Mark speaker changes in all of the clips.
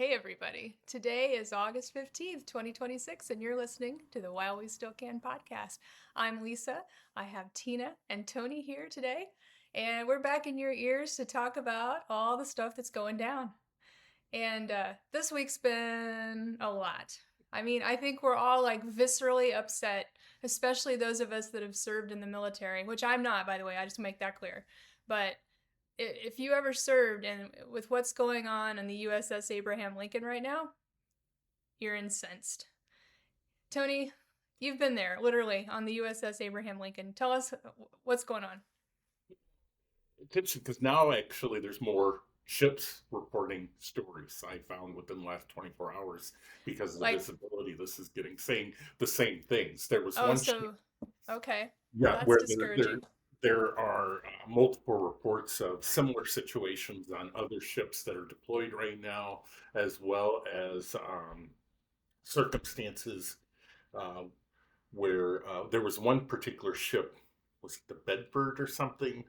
Speaker 1: Hey everybody. Today is August 15th, 2026, and you're listening to the While We Still Can podcast. I'm Lisa. I have Tina and Tony here today, and we're back in your ears to talk about all the stuff that's going down. And this week's been a lot. I think we're all like viscerally upset, especially those of us that have served in the military, which I'm not, by the way. I just make that clear. But if you ever served and with what's going on in the USS Abraham Lincoln right now, you're incensed. Tony, you've been there literally on the USS Abraham Lincoln. Tell us what's going on.
Speaker 2: It's interesting because now actually there's more ships reporting stories I found within the last 24 hours because of the
Speaker 1: Like,
Speaker 2: visibility. This is getting saying the same things. There was
Speaker 1: oh,
Speaker 2: one ship,
Speaker 1: so, okay. Well,
Speaker 2: yeah,
Speaker 1: that's
Speaker 2: where there
Speaker 1: discouraging.
Speaker 2: there are multiple reports of similar situations on other ships that are deployed right now, as well as circumstances uh, where there was one particular ship, was it the Bedford or something,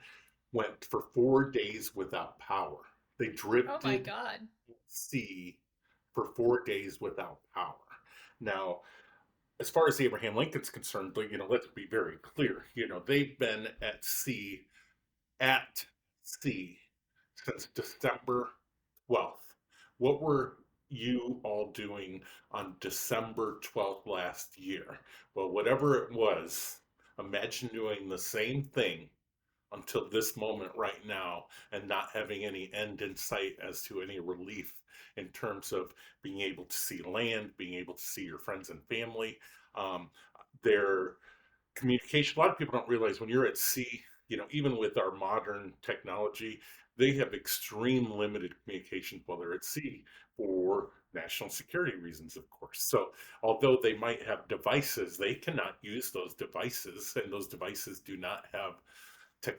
Speaker 2: went for 4 days without power. They
Speaker 1: Oh my
Speaker 2: drifted
Speaker 1: God.
Speaker 2: at sea for 4 days without power. Now, as far as Abraham Lincoln's concerned, let's be very clear. They've been at sea since December 12th. What were you all doing on December 12th last year? Well, whatever it was, imagine doing the same thing until this moment right now and not having any end in sight as to any relief in terms of being able to see land, being able to see your friends and family. Um, their communication, a lot of people don't realize when you're at sea, even with our modern technology, they have extreme limited communication while they're at sea for national security reasons, of course. So, although they might have devices, they cannot use those devices, and those devices do not have the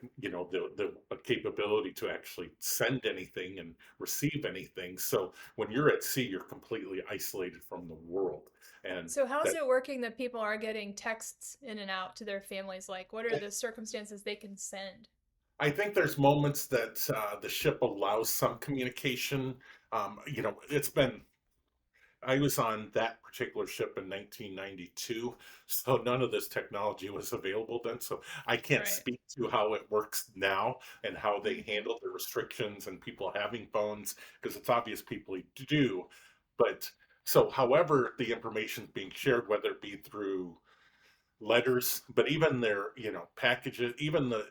Speaker 2: capability to actually send anything and receive anything. So when you're at sea, you're completely isolated from the world, and
Speaker 1: So, how's
Speaker 2: that
Speaker 1: it working that people are getting texts in and out to their families? Like, what are the circumstances they can send?
Speaker 2: I think there's moments that the ship allows some communication. It's been I was on that particular ship in 1992, so none of this technology was available then. So I can't
Speaker 1: Right.
Speaker 2: speak to how it works now and how they
Speaker 1: Mm-hmm.
Speaker 2: handle the restrictions and people having phones, because it's obvious people do. But so, however, the information is being shared, whether it be through letters, but even their, packages, even the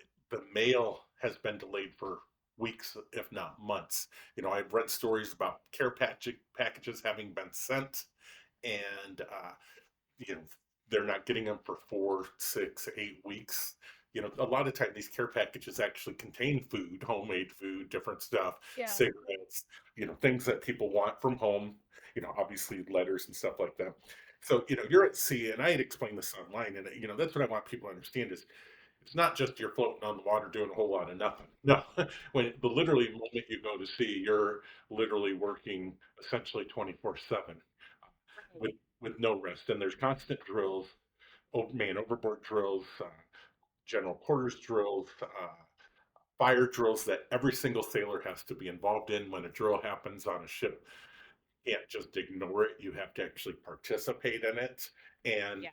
Speaker 2: mail has been delayed for weeks, if not months. I've read stories about packages having been sent, and you know, they're not getting them for 4, 6, 8 weeks. A lot of time these care packages actually contain food, homemade food, different stuff,
Speaker 1: Yeah.
Speaker 2: cigarettes, things that people want from home, obviously letters and stuff like that. So, you're at sea, and I had explained this online, and that's what I want people to understand is it's not just you're floating on the water doing a whole lot of nothing. No, when the literally moment you go to sea, you're literally working essentially 24/7 with no rest. And there's constant drills, man overboard drills, general quarters drills, fire drills that every single sailor has to be involved in. When a drill happens on a ship, you can't just ignore it. You have to actually participate in it. And
Speaker 1: Yeah.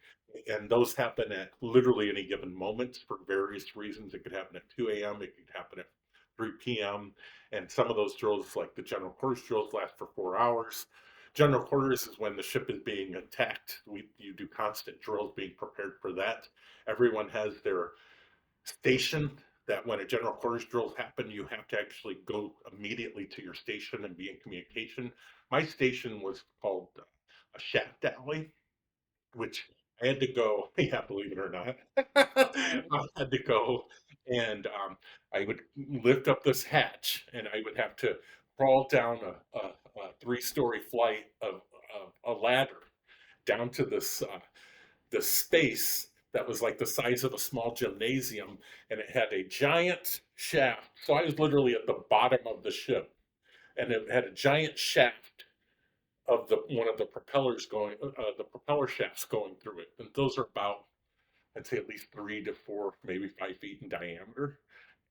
Speaker 2: and those happen at literally any given moment for various reasons. It could happen at 2 a.m. It could happen at 3 p.m. And some of those drills, like the general quarters drills, last for 4 hours. General quarters is when the ship is being attacked. You do constant drills being prepared for that. Everyone has their station that when a general quarters drill happen, you have to actually go immediately to your station and be in communication. My station was called a shaft alley, which I had to go, yeah, believe it or not,
Speaker 1: Wow.
Speaker 2: I had to go and I would lift up this hatch and I would have to crawl down a three-story flight of a ladder down to this space that was like the size of a small gymnasium, and it had a giant shaft. So I was literally at the bottom of the ship, and it had a giant shaft of the one of the propellers going, the propeller shafts going through it, and those are about, I'd say, at least 3 to 4, maybe 5 feet in diameter,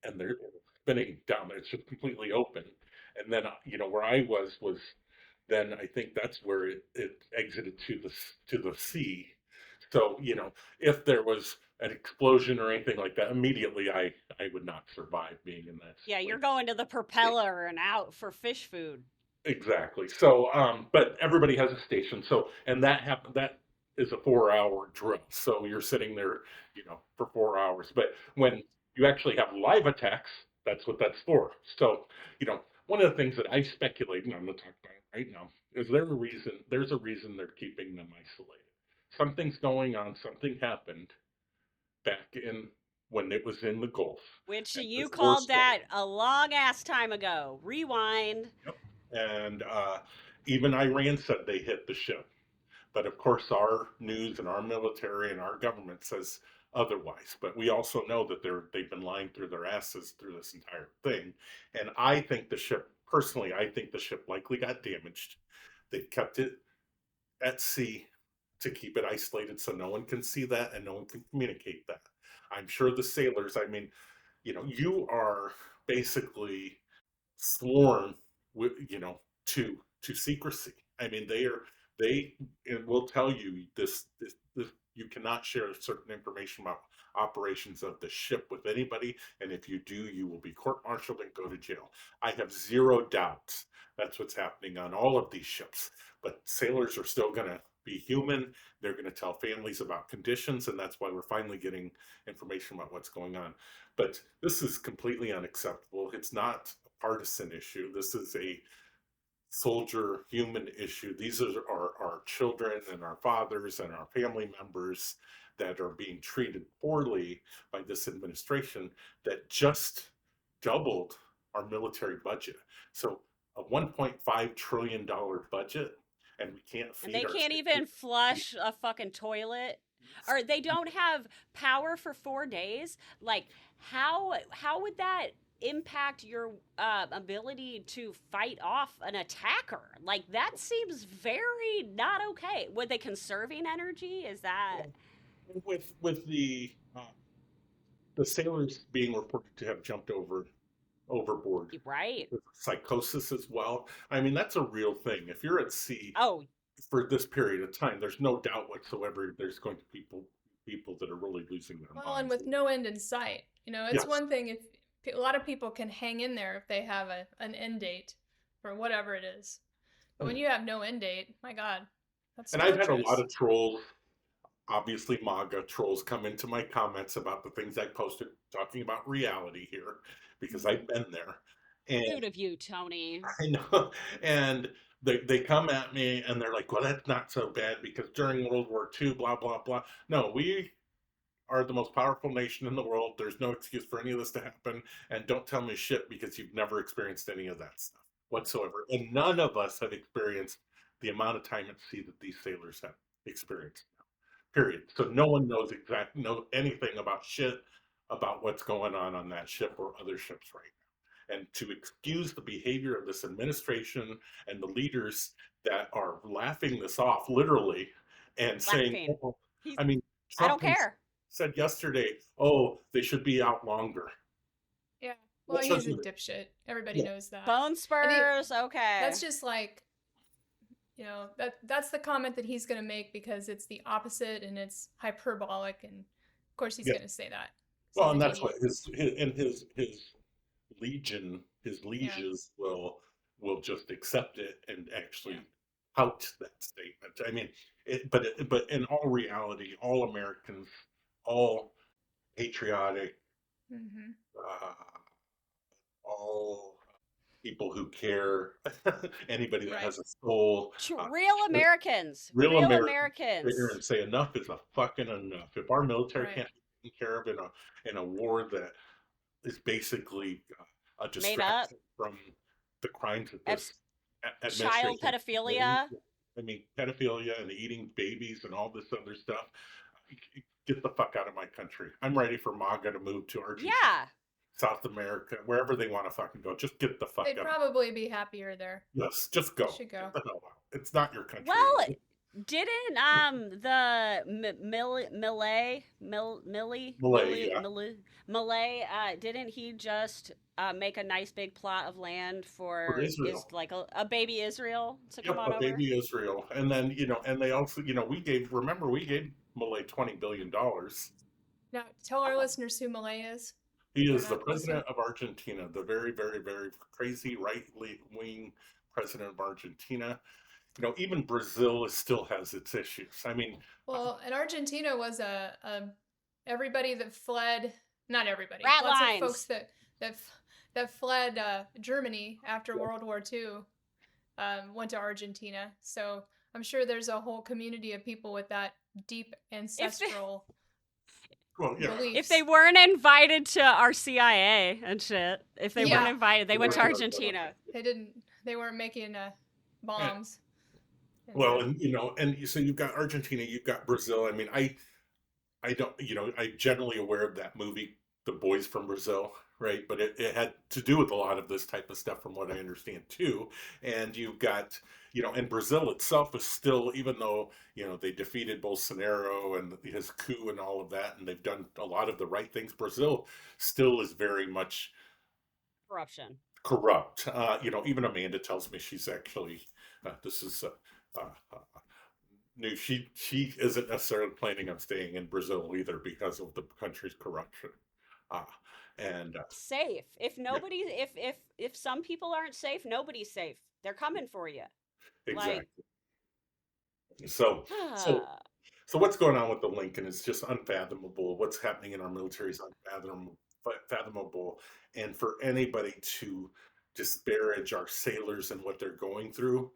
Speaker 2: and they're spinning down there. It's just completely open. And then where I was then I think that's where it exited to the sea. So, if there was an explosion or anything like that, immediately I would not survive being in that
Speaker 3: Yeah, you're
Speaker 2: situation.
Speaker 3: going to the propeller and out for fish food.
Speaker 2: Exactly. So, but everybody has a station. So, and that happened. That is a 4 hour drill. So you're sitting there, for 4 hours. But when you actually have live attacks, that's what that's for. So, one of the things that I speculate, and I'm going to talk about it right now, is there a reason? There's a reason they're keeping them isolated. Something's going on. Something happened back in when it was in the Gulf,
Speaker 3: Which
Speaker 2: and
Speaker 3: you
Speaker 2: this war
Speaker 3: called
Speaker 2: started.
Speaker 3: that a long ass time ago. Rewind.
Speaker 2: Yep. And even Iran said they hit the ship. But of course, our news and our military and our government says otherwise. But we also know that they've been lying through their asses through this entire thing. And I think the ship, personally, I think the ship likely got damaged. They kept it at sea to keep it isolated so no one can see that and no one can communicate that. I'm sure the sailors, I mean, you are basically sworn with to secrecy. I mean, they will tell you this you cannot share certain information about operations of the ship with anybody, and if you do, you will be court-martialed and go to jail. I have zero doubts that's what's happening on all of these ships, but sailors are still going to be human. They're going to tell families about conditions, and that's why we're finally getting information about what's going on. But this is completely unacceptable. It's not partisan issue. This is a soldier human issue. These are our children and our fathers and our family members that are being treated poorly by this administration that just doubled our military budget. So a $1.5 trillion budget, and we can't
Speaker 3: And
Speaker 2: feed
Speaker 3: they
Speaker 2: our
Speaker 3: can't
Speaker 2: sailors.
Speaker 3: even flush a fucking toilet. Or they don't have power for 4 days. Like, how would that impact your ability to fight off an attacker? Like, that seems very not okay. Were they conserving energy? Is that
Speaker 2: With the sailors being reported to have jumped overboard
Speaker 3: right?
Speaker 2: with psychosis as well. I mean, that's a real thing. If you're at sea
Speaker 3: Oh,
Speaker 2: for this period of time, there's no doubt whatsoever there's going to be people that are really losing their
Speaker 1: Well, and
Speaker 2: minds.
Speaker 1: with no end in sight. It's
Speaker 2: Yes.
Speaker 1: one thing if a lot of people can hang in there if they have an end date for whatever it is. But when you have no end date, my God, that's
Speaker 2: And I've had a lot
Speaker 1: torturous.
Speaker 2: of trolls, obviously MAGA trolls, come into my comments about the things I posted talking about reality here because
Speaker 1: Mhm.
Speaker 2: I've been there. And
Speaker 3: rude of you, Tony.
Speaker 2: I know. And they come at me and they're like, well, that's not so bad because during World War II, blah, blah, blah. No, we are the most powerful nation in the world. There's no excuse for any of this to happen. And don't tell me shit because you've never experienced any of that stuff whatsoever. And none of us have experienced the amount of time at sea that these sailors have experienced. Period. So no one knows anything about shit about what's going on that ship or other ships right now. And to excuse the behavior of this administration and the leaders that are laughing this off literally and saying,
Speaker 3: Laughing.
Speaker 2: oh,
Speaker 3: He's
Speaker 2: I mean,
Speaker 3: I don't
Speaker 2: Trump
Speaker 3: care.
Speaker 2: said yesterday, oh, they should be out longer.
Speaker 1: Yeah. Well,
Speaker 2: That shows
Speaker 1: he's a
Speaker 2: you,
Speaker 1: dipshit. Everybody
Speaker 2: yeah,
Speaker 1: knows that.
Speaker 3: Bone
Speaker 1: And
Speaker 3: spurs, okay.
Speaker 1: that's just like, that's the comment that he's going to make because it's the opposite and it's hyperbolic, and of course he's
Speaker 2: yeah.
Speaker 1: going to say that because
Speaker 2: Well,
Speaker 1: he's
Speaker 2: and
Speaker 1: an
Speaker 2: that's what
Speaker 1: idiot.
Speaker 2: his legion, his
Speaker 1: Yeah.
Speaker 2: lieges will just accept it and
Speaker 1: Yeah.
Speaker 2: actually tout that statement. I mean, but in all reality, all Americans, all patriotic,
Speaker 1: Hmm.
Speaker 2: uh, all people who care, anybody that
Speaker 1: Right.
Speaker 2: has a soul,
Speaker 3: Real
Speaker 2: should-
Speaker 3: Americans.
Speaker 2: real
Speaker 3: Real
Speaker 2: Americans sit here
Speaker 3: Americans.
Speaker 2: and say enough is a fucking enough. If our military
Speaker 1: Right.
Speaker 2: can't be taken care of in a war that is basically a
Speaker 3: Made up.
Speaker 2: distraction from the crimes that
Speaker 3: As
Speaker 2: this
Speaker 3: child
Speaker 2: administration is committing.
Speaker 3: pedophilia.
Speaker 2: I mean, pedophilia and eating babies and all this other stuff. Get the fuck out of my country. I'm ready for MAGA to move to Argentina,
Speaker 3: Yeah.
Speaker 2: South America, wherever they want to fucking go. Just get the fuck
Speaker 1: They'd
Speaker 2: out.
Speaker 1: probably be happier there.
Speaker 2: Yes, just
Speaker 1: They
Speaker 2: go.
Speaker 1: should
Speaker 2: Get
Speaker 1: go.
Speaker 2: the hell out. It's not your country
Speaker 3: Well,
Speaker 2: anymore.
Speaker 3: Didn't the
Speaker 2: Malay, yeah,
Speaker 3: Malay didn't he just make a nice big plot of land
Speaker 2: for
Speaker 3: for is
Speaker 2: Israel.
Speaker 3: like a baby Israel to come
Speaker 2: Yep,
Speaker 3: on
Speaker 2: a
Speaker 3: over?
Speaker 2: baby Israel, and then and they also, we gave Malay $20 billion.
Speaker 1: Now, tell our
Speaker 3: Oh,
Speaker 1: listeners who Malay is.
Speaker 2: He
Speaker 1: They're
Speaker 2: is the
Speaker 1: not listening.
Speaker 2: president of Argentina, the very, very, very crazy right wing president of Argentina. Even Brazil still has its issues. I mean,
Speaker 1: Well, and Argentina was everybody that fled, not everybody,
Speaker 3: rat
Speaker 1: lots of folks
Speaker 3: lines.
Speaker 1: that fled Germany after World War II went to Argentina. So I'm sure there's a whole community of people with that deep
Speaker 3: If they,
Speaker 1: ancestral
Speaker 2: well, yeah,
Speaker 3: if they
Speaker 1: beliefs.
Speaker 3: weren't invited to our CIA and shit, if they weren't
Speaker 1: Yeah,
Speaker 3: invited, they went to
Speaker 1: right.
Speaker 3: Argentina.
Speaker 1: They didn't. They weren't making
Speaker 2: and,
Speaker 1: bombs, and
Speaker 2: well,
Speaker 1: so
Speaker 2: so you've got Argentina, you've got Brazil. I mean, I don't, I'm generally aware of that movie, The Boys from Brazil, right? But it had to do with a lot of this type of stuff, from what I understand too. And you've got, and Brazil itself is still, even though, they defeated Bolsonaro and his coup and all of that, and they've done a lot of the right things, Brazil still is very much
Speaker 3: Corruption.
Speaker 2: corrupt. Even Amanda tells me she's actually, this is, no, she isn't necessarily planning on staying in Brazil either because of the country's corruption. Uh, and
Speaker 3: Safe. If
Speaker 2: Yeah,
Speaker 3: nobody, if some people aren't safe, nobody's safe. They're coming for you. Like,
Speaker 2: exactly. So, so, so what's going on with the Lincoln is just unfathomable. What's happening in our military is unfathomable, and for anybody to disparage our sailors and what they're going through,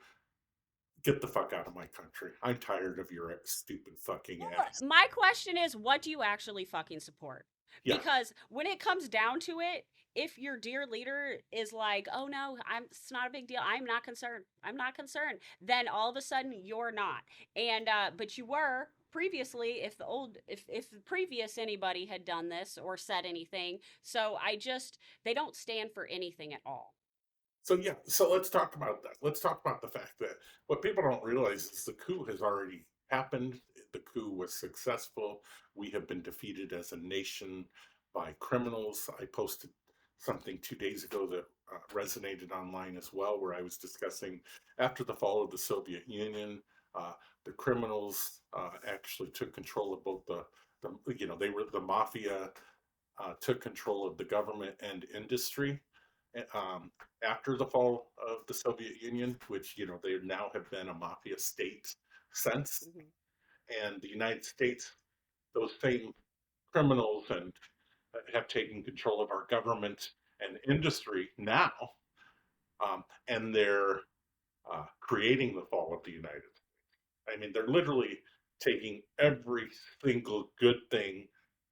Speaker 2: get the fuck out of my country. I'm tired of your stupid fucking
Speaker 3: well,
Speaker 2: ass.
Speaker 3: my question is, what do you actually fucking support?
Speaker 2: Yeah.
Speaker 3: Because when it comes down to it, if your dear leader is like, "Oh no, it's not a big deal. I'm not concerned. I'm not concerned," then all of a sudden you're not. And but you were previously if the previous anybody had done this or said anything. So they don't stand for anything at all.
Speaker 2: So yeah, so let's talk about that. Let's talk about the fact that what people don't realize is the coup has already happened. The coup was successful. We have been defeated as a nation by criminals. I posted something 2 days ago that resonated online as well, where I was discussing after the fall of the Soviet Union, uh, the criminals actually took control of both they were the mafia, took control of the government and industry. Um, After the fall of the Soviet Union, which they now have been a mafia state since,
Speaker 3: Mm-hmm.
Speaker 2: and the United States, those same criminals and have taken control of our government and industry now, and they're creating the fall of the United States. I mean, they're literally taking every single good thing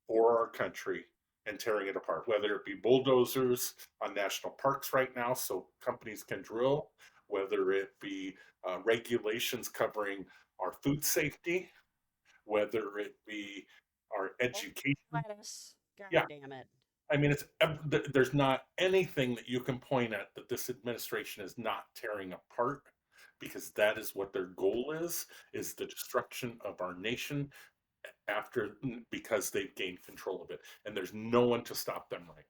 Speaker 2: for our country and tearing it apart, whether it be bulldozers on national parks right now so companies can drill, whether it be regulations covering our food safety, whether it be our
Speaker 3: And
Speaker 2: education.
Speaker 3: lettuce. God
Speaker 2: Yeah,
Speaker 3: damn it.
Speaker 2: I mean, there's not anything that you can point at that this administration is not tearing apart, because that is what their goal is the destruction of our nation after, because they've gained control of it, and there's no one to stop them right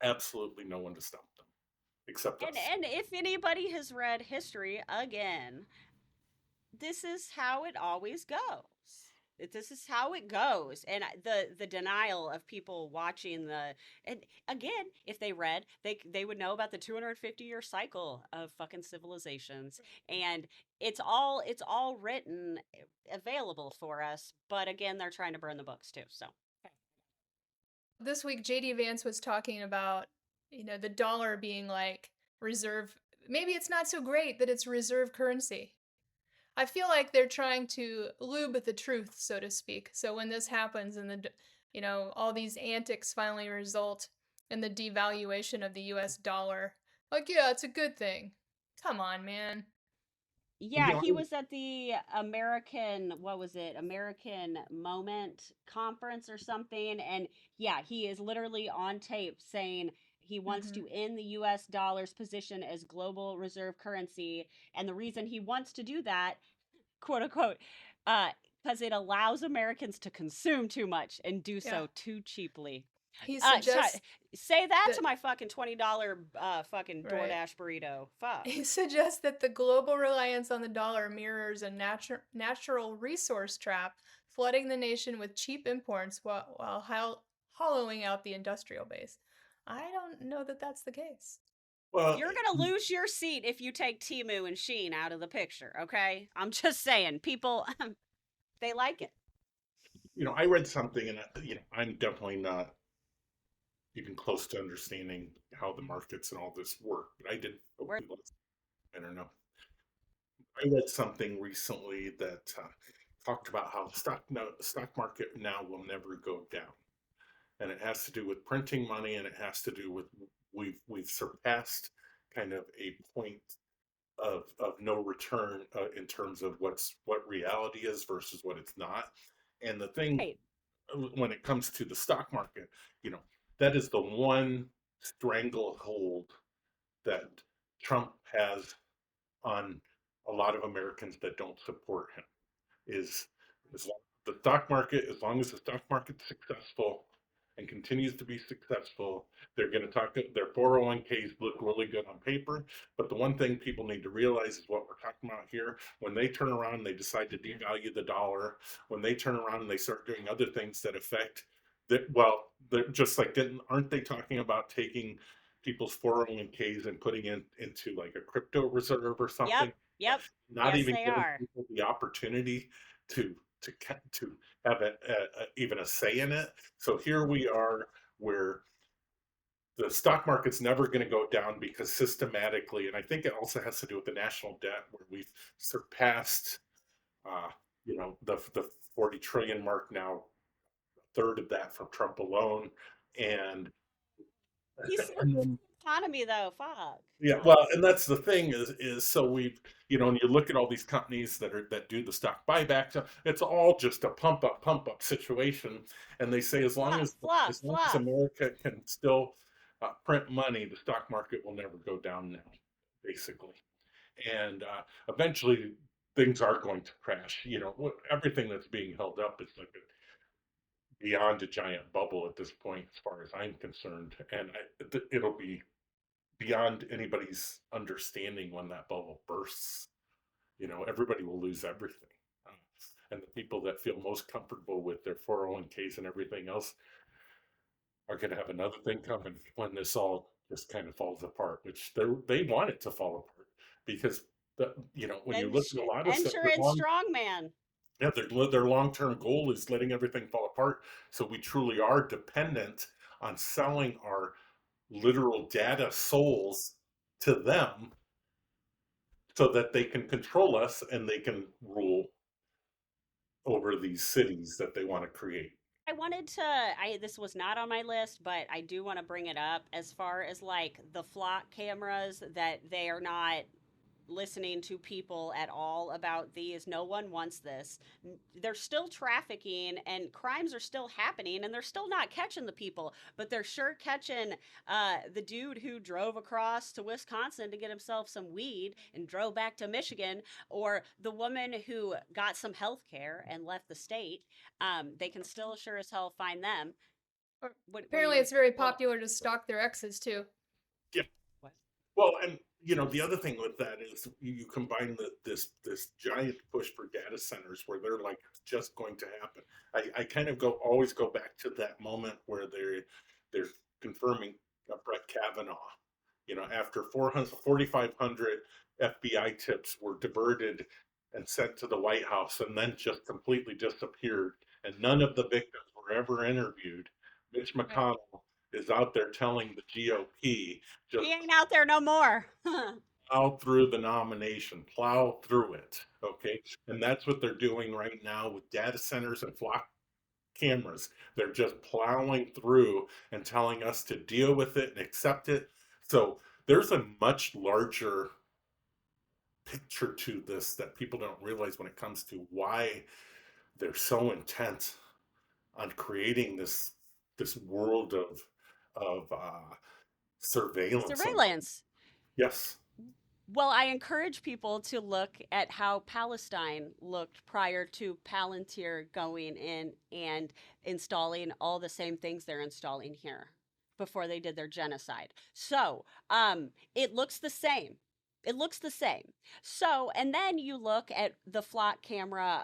Speaker 2: now. Absolutely no one to stop them except us.
Speaker 3: And if anybody has read history again, this is how it always goes. This is how it goes, and the denial of people watching and again, if they read, they would know about the 250-year cycle of fucking civilizations, and it's all written, available for us. But again, they're trying to burn the books too. So
Speaker 1: this week JD Vance was talking about the dollar being like reserve. Maybe it's not so great that it's reserve currency. I feel like they're trying to lube the truth, so to speak. So when this happens and all these antics finally result in the devaluation of the US dollar, like, yeah, it's a good thing. Come on, man.
Speaker 2: And
Speaker 3: yeah, he was at the American, what was it, American Moment conference or something. And yeah, he is literally on tape saying he wants
Speaker 1: Hmm.
Speaker 3: to end the US dollar's position as global reserve currency. And the reason he wants to do that quote unquote, because it allows Americans to consume too much and do
Speaker 1: Yeah.
Speaker 3: so too cheaply.
Speaker 1: He
Speaker 3: Uh,
Speaker 1: suggests
Speaker 3: say that to
Speaker 1: that
Speaker 3: my fucking $20 fucking
Speaker 1: right.
Speaker 3: DoorDash burrito. Fuck.
Speaker 1: He suggests that the global reliance on the dollar mirrors a natural resource trap, flooding the nation with cheap imports while hollowing out the industrial base. I don't know that that's the case.
Speaker 2: Well,
Speaker 3: You're gonna lose your seat if you take Timu and Sheen out of the picture, okay? I'm just saying, people, they like it.
Speaker 2: I read something, and I'm definitely not even close to understanding how the markets and all this work, but I did.
Speaker 3: We're
Speaker 2: I don't know. I read something recently that talked about how the stock market now will never go down, and it has to do with printing money, and it has to do with we've surpassed kind of a point of no return in terms of what reality is versus what it's not. And the thing
Speaker 3: right.
Speaker 2: when it comes to the stock market, you know, that is the one stranglehold that Trump has on a lot of Americans that don't support him. Is as long the stock market, as long as the stock market's successful and continues to be successful, they're going to talk. Their 401ks look really good on paper, but the one thing people need to realize is what we're talking about here. When they turn around and they decide to devalue the dollar, when they turn around and they start doing other things that affect that, well, they're just like, aren't they talking about taking people's 401ks and putting it into like a crypto reserve or
Speaker 3: Yep.
Speaker 2: something?
Speaker 3: Yep.
Speaker 2: Not
Speaker 3: Yes,
Speaker 2: even
Speaker 3: they
Speaker 2: giving
Speaker 3: are.
Speaker 2: people the opportunity to to have even a say in it. So here we are, where the stock market's never going to go down because systematically, and I think it also has to do with the national debt, where we've surpassed, uh, the 40 trillion mark now, a third of that from Trump alone, and
Speaker 3: He's still
Speaker 2: and then
Speaker 3: economy though. Fuck.
Speaker 2: yeah, well, and that's the thing is so we've and you look at all these companies that do the stock buyback stuff, it's all just a pump up situation, and they say
Speaker 3: Fluff, fluff,
Speaker 2: as long as
Speaker 3: fluff.
Speaker 2: America can still print money, the stock market will never go down now, basically, and eventually things are going to crash. Everything that's being held up is like beyond a giant bubble at this point, as far as I'm concerned, and it'll be beyond anybody's understanding when that bubble bursts. Everybody will lose everything. Uh, and the people that feel most comfortable with their 401ks and everything else are going to have another thing coming when this all just kind of falls apart, which they want it to fall apart because when you
Speaker 3: And
Speaker 2: look at a lot of stuff,
Speaker 3: enter in strongman.
Speaker 2: yeah, their long-term goal is letting everything fall apart. So we truly are dependent on selling our literal data souls to them so that they can control us and they can rule over these cities that they want to create.
Speaker 3: I wanted to I this was not on my list, but I do want to bring it up as far as like the flock cameras that they are not listening to people at all about these. No one wants this. They're still trafficking and crimes are still happening and they're still not catching the people, but they're sure catching the dude who drove across to Wisconsin to get himself some weed and drove back to Michigan, or the woman who got some health care and left the state. They can still sure as hell find them. What are
Speaker 1: Apparently,
Speaker 3: you?
Speaker 1: it's very
Speaker 3: Well,
Speaker 1: popular to stalk their exes too.
Speaker 2: Yeah.
Speaker 3: what?
Speaker 2: Well, and the other thing with that is you combine this giant push for data centers where they're like just going to happen. I kind of always go back to that moment where they're confirming Brett Kavanaugh. After 4,500 FBI tips were diverted and sent to the White House and then just completely disappeared, and none of the victims were ever interviewed. Mitch
Speaker 1: Right.
Speaker 2: McConnell is out there telling the GOP just
Speaker 3: He ain't out there no more.
Speaker 2: plow through the nomination, plow through it. Okay. And that's what they're doing right now with data centers and flock cameras. They're just plowing through and telling us to deal with it and accept it. So there's a much larger picture to this that people don't realize when it comes to why they're so intent on creating this world of surveillance.
Speaker 3: Surveillance.
Speaker 2: Yes.
Speaker 3: Well, I encourage people to look at how Palestine looked prior to Palantir going in and installing all the same things they're installing here before they did their genocide. So, it looks the same. It looks the same. So, and then you look at the flock camera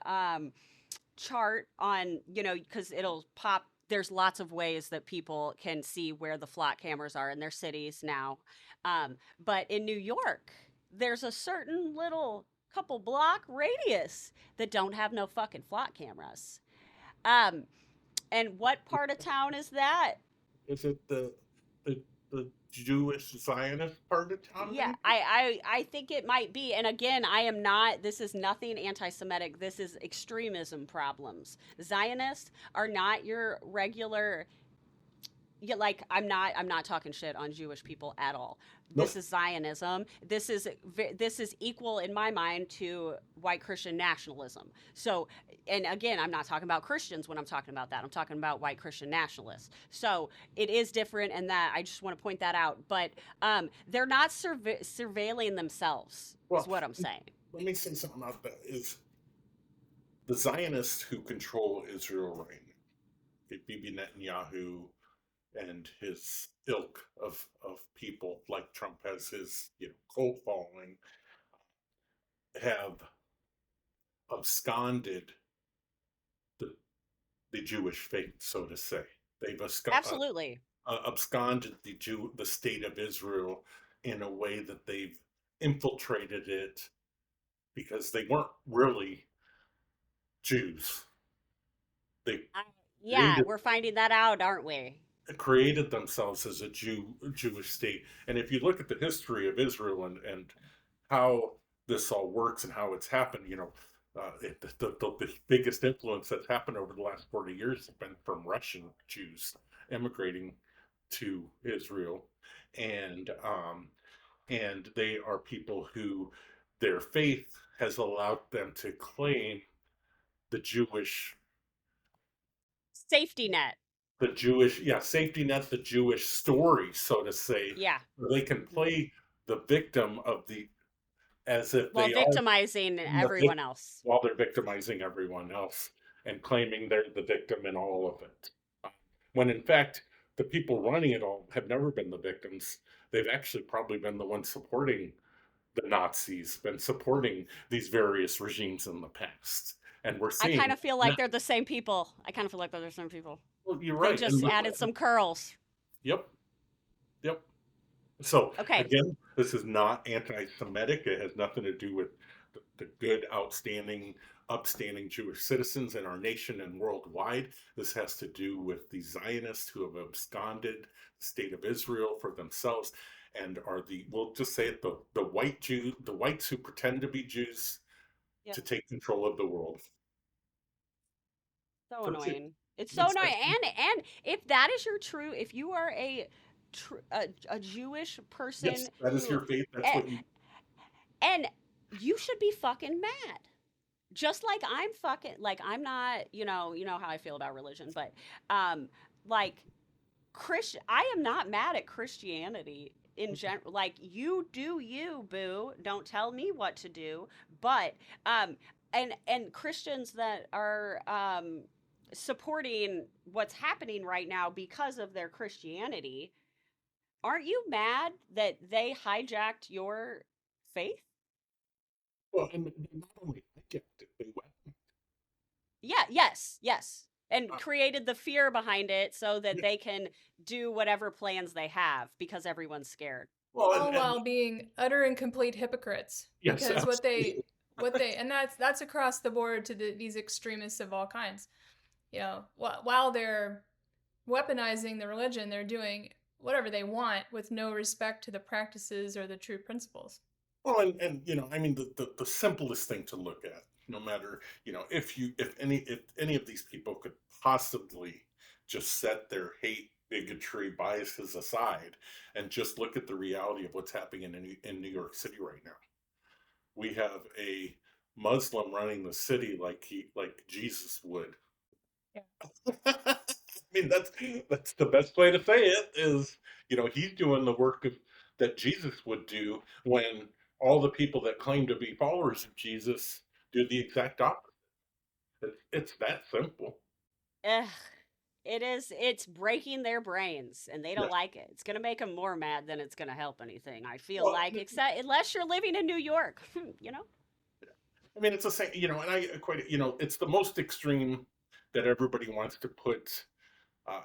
Speaker 3: chart on, because it'll pop. There's lots of ways that people can see where the flock cameras are in their cities now. But in New York, there's a certain little couple block radius that don't have no fucking flock cameras. Um, and what part of town is that?
Speaker 2: Is it the the Jewish Zionist part of town,
Speaker 3: Yeah,
Speaker 2: maybe?
Speaker 3: I think it might be. And again, I am not, this is nothing anti Semitic. This is extremism problems. Zionists are not your regular, yeah, like I'm not talking shit on Jewish people at all. This
Speaker 2: Nope.
Speaker 3: is Zionism. This is equal in my mind to white Christian nationalism. So, and again, I'm not talking about Christians when I'm talking about that. I'm talking about white Christian nationalists. So it is different, and that I just want to point that out. But they're not surveilling themselves, is
Speaker 2: Well,
Speaker 3: what I'm saying.
Speaker 2: let me say something about that. Is the Zionists who control Israel right now, Bibi Netanyahu and his ilk of people, like Trump has his cult following, have absconded the the Jewish faith, so to say. They've
Speaker 3: Absolutely.
Speaker 2: absconded the state of Israel in a way that they've infiltrated it because they weren't really Jews. They
Speaker 3: I, yeah,
Speaker 2: created
Speaker 3: we're finding that out, aren't we?
Speaker 2: created themselves as a Jewish state. And if you look at the history of Israel and how this all works and how it's happened, the biggest influence that's happened over the last 40 years has been from Russian Jews immigrating to Israel, and they are people who their faith has allowed them to claim the Jewish
Speaker 3: Safety net.
Speaker 2: safety net, the Jewish story, so to say.
Speaker 3: Yeah.
Speaker 2: They can play the victim of the as if
Speaker 3: While
Speaker 2: they are
Speaker 3: victimizing
Speaker 2: the
Speaker 3: everyone else.
Speaker 2: while they're victimizing everyone else and claiming they're the victim in all of it. When in fact, the people running it all have never been the victims. They've actually probably been the ones supporting the Nazis, been supporting these various regimes in the past. And we're
Speaker 3: I kind
Speaker 2: seeing
Speaker 3: of feel like
Speaker 2: now,
Speaker 3: they're the same people. I kind of feel like they're the same people.
Speaker 2: well, you're
Speaker 3: They
Speaker 2: right.
Speaker 3: just added some curls.
Speaker 2: Yep, yep. So
Speaker 3: Okay.
Speaker 2: again, this is not anti-Semitic. It has nothing to do with the good, outstanding, upstanding Jewish citizens in our nation and worldwide. This has to do with the Zionists who have absconded the state of Israel for themselves and are we'll just say it, the white Jew, the whites who pretend to be Jews
Speaker 3: Yeah.
Speaker 2: to take control of the world.
Speaker 3: So
Speaker 2: That's it.
Speaker 3: annoying. It's so
Speaker 2: That's,
Speaker 3: annoying.
Speaker 2: that's,
Speaker 3: And if that is your true, if you are a Jewish person
Speaker 2: yes, that is
Speaker 3: who,
Speaker 2: your faith. That's
Speaker 3: and,
Speaker 2: what you.
Speaker 3: and you should be fucking mad. Just like I'm fucking, like I'm not, you know how I feel about religion, but like I am not mad at Christianity in general. Like, you do you, boo. Don't tell me what to do. But and Christians that are supporting what's happening right now because of their Christianity, aren't you mad that they hijacked your faith?
Speaker 2: Well, and not only hijacked it, they went.
Speaker 3: Yeah, yes. And
Speaker 2: Uh,
Speaker 3: created the fear behind it so that they can do whatever plans they have because everyone's scared.
Speaker 2: well,
Speaker 1: All
Speaker 2: and
Speaker 1: while being utter and complete hypocrites.
Speaker 2: yes,
Speaker 1: Because
Speaker 2: absolutely.
Speaker 1: and that's across the board to these extremists of all kinds. While they're weaponizing the religion, they're doing whatever they want with no respect to the practices or the true principles.
Speaker 2: Well, and I mean, the simplest thing to look at, no matter if any of these people could possibly just set their hate, bigotry, biases aside, and just look at the reality of what's happening in New York City right now. We have a Muslim running the city like Jesus would. I mean, that's the best way to say it is, he's doing the work that Jesus would do when all the people that claim to be followers of Jesus do the exact opposite. It's that simple.
Speaker 3: Ugh, it is. It's breaking their brains, and they don't
Speaker 2: Yes.
Speaker 3: like it. It's gonna make them more mad than it's gonna help anything. I feel
Speaker 2: Well,
Speaker 3: like, except unless you're living in New York, you know.
Speaker 2: I mean, it's the same, and I equate it, it's the most extreme that everybody wants to put uh,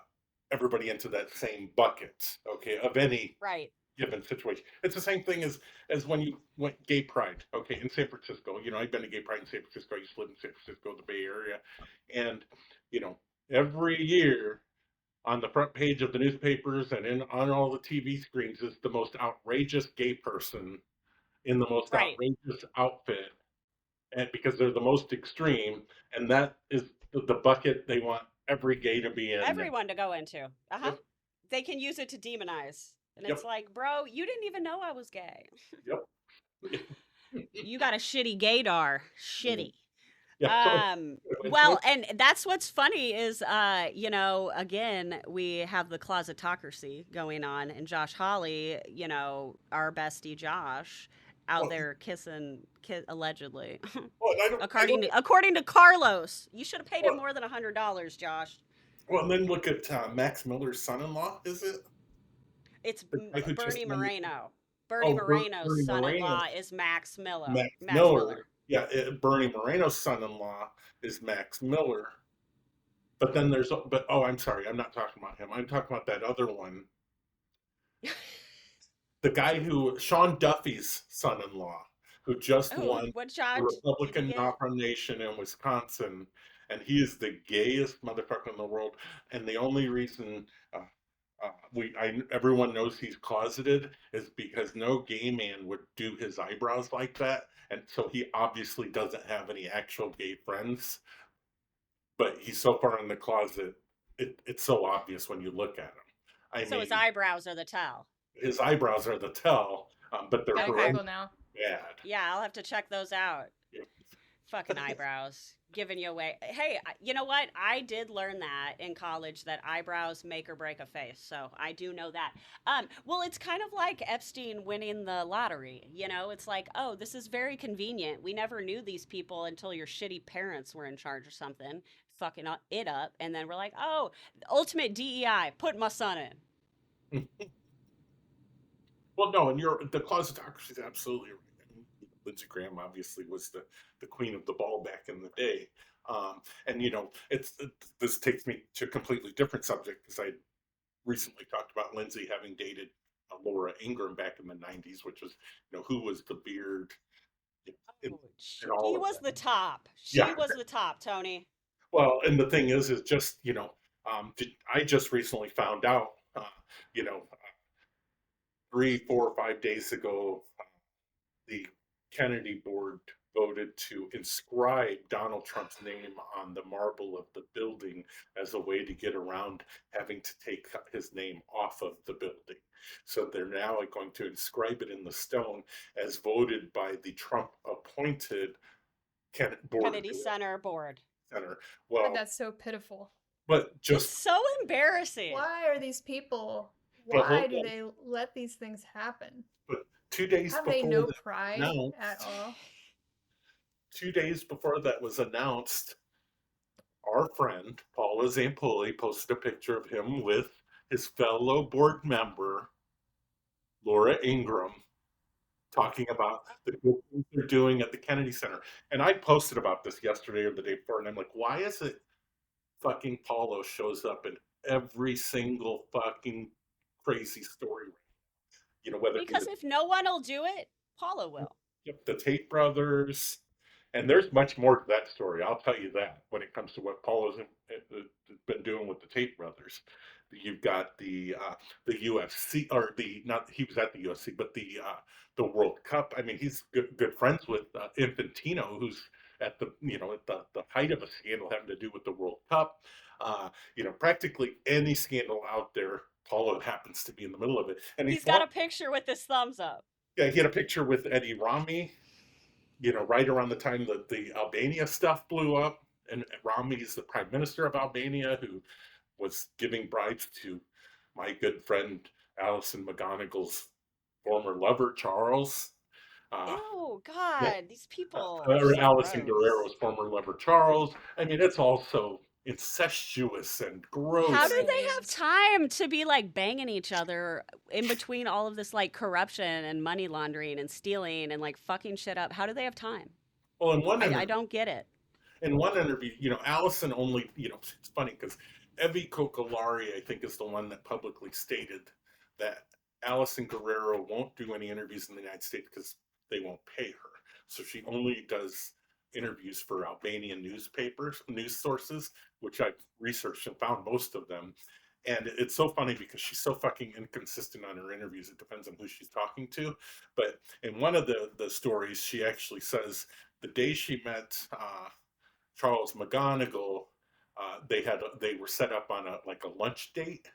Speaker 2: everybody into that same bucket, okay, of any
Speaker 3: Right.
Speaker 2: given situation. It's the same thing as when you went gay pride, okay, in San Francisco. I've been to gay pride in San Francisco. I used to live in San Francisco, the Bay Area, and you know, every year on the front page of the newspapers and on all the TV screens is the most outrageous gay person in the most
Speaker 3: Right.
Speaker 2: outrageous outfit, and because they're the most extreme, and that is the bucket they want every gay to be in.
Speaker 3: Everyone to go into. Uh-huh.
Speaker 2: Yep,
Speaker 3: They can use it to demonize. And
Speaker 2: yep,
Speaker 3: it's like, bro, you didn't even know I was gay.
Speaker 2: yep.
Speaker 3: You got a shitty gaydar. Shitty.
Speaker 2: Yeah. So
Speaker 3: Well, and that's what's funny is, again, we have the closetocracy going on, and Josh Hawley, our bestie Josh, out
Speaker 2: well,
Speaker 3: there kissing, allegedly,
Speaker 2: well,
Speaker 3: according to Carlos. You should have paid him
Speaker 2: well,
Speaker 3: more than $100, Josh.
Speaker 2: well, and then look at Max Miller's son-in-law. Is it
Speaker 3: It's
Speaker 2: the guy who just
Speaker 3: Bernie
Speaker 2: won
Speaker 3: Moreno. Bernie Moreno's
Speaker 2: Bernie
Speaker 3: son-in-law
Speaker 2: Moreno's
Speaker 3: is Max Miller.
Speaker 2: Max
Speaker 3: Max
Speaker 2: Miller?
Speaker 3: Miller.
Speaker 2: Yeah, Bernie Moreno's son-in-law is Max Miller. But then I'm sorry, I'm not talking about him. I'm talking about that other one. The guy Sean Duffy's son-in-law, who just
Speaker 3: Oh,
Speaker 2: won
Speaker 3: what
Speaker 2: the
Speaker 3: shot did he
Speaker 2: Republican
Speaker 3: get?
Speaker 2: nomination in Wisconsin, and he is the gayest motherfucker in the world. And the only reason everyone knows he's closeted is because no gay man would do his eyebrows like that, and so he obviously doesn't have any actual gay friends. But he's so far in the closet, it's so obvious when you look at him. I
Speaker 3: So his
Speaker 2: mean,
Speaker 3: eyebrows are the tell.
Speaker 2: his eyebrows are the tell, but they're
Speaker 1: Gotta
Speaker 3: Okay.
Speaker 1: Google now.
Speaker 2: bad.
Speaker 3: Yeah, I'll have to check those out.
Speaker 2: Yeah.
Speaker 3: Fucking eyebrows. Giving you away. Hey, you know what? I did learn that in college that eyebrows make or break a face. So I do know that. Well, it's kind of like Epstein winning the lottery. It's like, oh, this is very convenient. We never knew these people until your shitty parents were in charge or something, fucking it up. And then we're like, oh, ultimate DEI, put my son in.
Speaker 2: Well, no, and the closetocracy is absolutely right. I mean, Lindsey Graham obviously was the queen of the ball back in the day. And this takes me to a completely different subject, because I recently talked about Lindsay having dated Laura Ingraham back in the '90s, which was who was the beard in,
Speaker 3: Oh,
Speaker 2: in all
Speaker 3: he
Speaker 2: of
Speaker 3: was
Speaker 2: that.
Speaker 3: the top. She
Speaker 2: Yeah.
Speaker 3: was the top, Tony.
Speaker 2: Well, and the thing is just I just recently found out, you know, 3, 4, 5 days ago, the Kennedy board voted to inscribe Donald Trump's name on the marble of the building as a way to get around having to take his name off of the building. So they're now going to inscribe it in the stone as voted by the Trump appointed
Speaker 3: Kennedy Center board.
Speaker 2: Center.
Speaker 1: God,
Speaker 2: Well,
Speaker 1: that's so pitiful.
Speaker 2: but
Speaker 3: It's so embarrassing.
Speaker 1: Why are these people?
Speaker 2: But
Speaker 1: Why
Speaker 2: hold
Speaker 1: do
Speaker 2: on.
Speaker 1: they let these things happen?
Speaker 2: But 2 days
Speaker 1: Have
Speaker 2: before
Speaker 1: they no
Speaker 2: that
Speaker 1: pride
Speaker 2: announced,
Speaker 1: at all?
Speaker 2: 2 days before that was announced, our friend Paula Zampoli posted a picture of him with his fellow board member Laura Ingraham, talking about the good things they're doing at the Kennedy Center. And I posted about this yesterday or the day before, and I'm like, why is it fucking Paulo shows up in every single fucking crazy story? Whether it be
Speaker 3: Because if no one will do it, Paula will.
Speaker 2: the Tate brothers, and there's much more to that story. I'll tell you that when it comes to what Paul has been doing with the Tate brothers. You've got the UFC, or the not he was at the UFC, but the World Cup. I mean, he's good friends with Infantino, who's at the height of a scandal having to do with the World Cup. Practically any scandal out there, Paulo happens to be in the middle of it. And
Speaker 3: he's got a picture with his thumbs up.
Speaker 2: Yeah, he had a picture with Eddie Rami, right around the time that the Albania stuff blew up. And Rami is the prime minister of Albania, who was giving bribes to my good friend Alison McGonigal's former lover, Charles. Uh,
Speaker 3: Ew,
Speaker 2: yeah,
Speaker 3: God, these people are so
Speaker 2: Allison
Speaker 3: gross.
Speaker 2: Guerrero's former lover Charles. I mean, it's all so incestuous and
Speaker 3: How
Speaker 1: It
Speaker 3: do
Speaker 2: gross.
Speaker 3: they
Speaker 1: really
Speaker 3: have
Speaker 1: is.
Speaker 3: time to be like banging each other in between all of this like corruption and money laundering and stealing and like fucking shit up? How do they have time?
Speaker 2: Well,
Speaker 3: I don't get it.
Speaker 2: in one interview, Allison only, it's funny because Evie Cocolari, I think, is the one that publicly stated that Allison Guerrero won't do any interviews in the United States because they won't pay her. So she only does interviews for Albanian newspapers, news sources, which I've researched and found most of them. And it's so funny because she's so fucking inconsistent on her interviews. It depends on who she's talking to. But in one of the stories, she actually says the day she met Charles McGonigal, they were set up on a lunch date,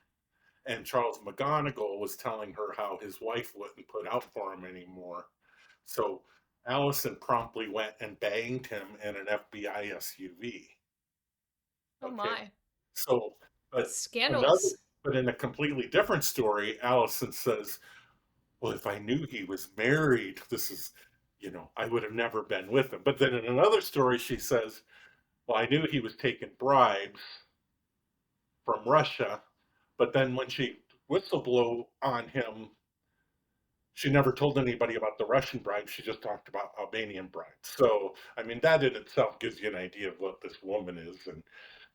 Speaker 2: and Charles McGonigal was telling her how his wife wouldn't put out for him anymore. So Allison promptly went and banged him in an FBI SUV.
Speaker 1: Oh
Speaker 2: Okay,
Speaker 1: my.
Speaker 2: so
Speaker 1: That's
Speaker 2: but another,
Speaker 1: scandalous.
Speaker 2: but in a completely different story, Allison says, "Well, if I knew he was married, I would have never been with him." But then in another story, she says, "Well, I knew he was taking bribes from Russia, but then when she whistleblow on him, she never told anybody about the Russian bribes. She just talked about Albanian bribes." So, I mean, that in itself gives you an idea of what this woman is and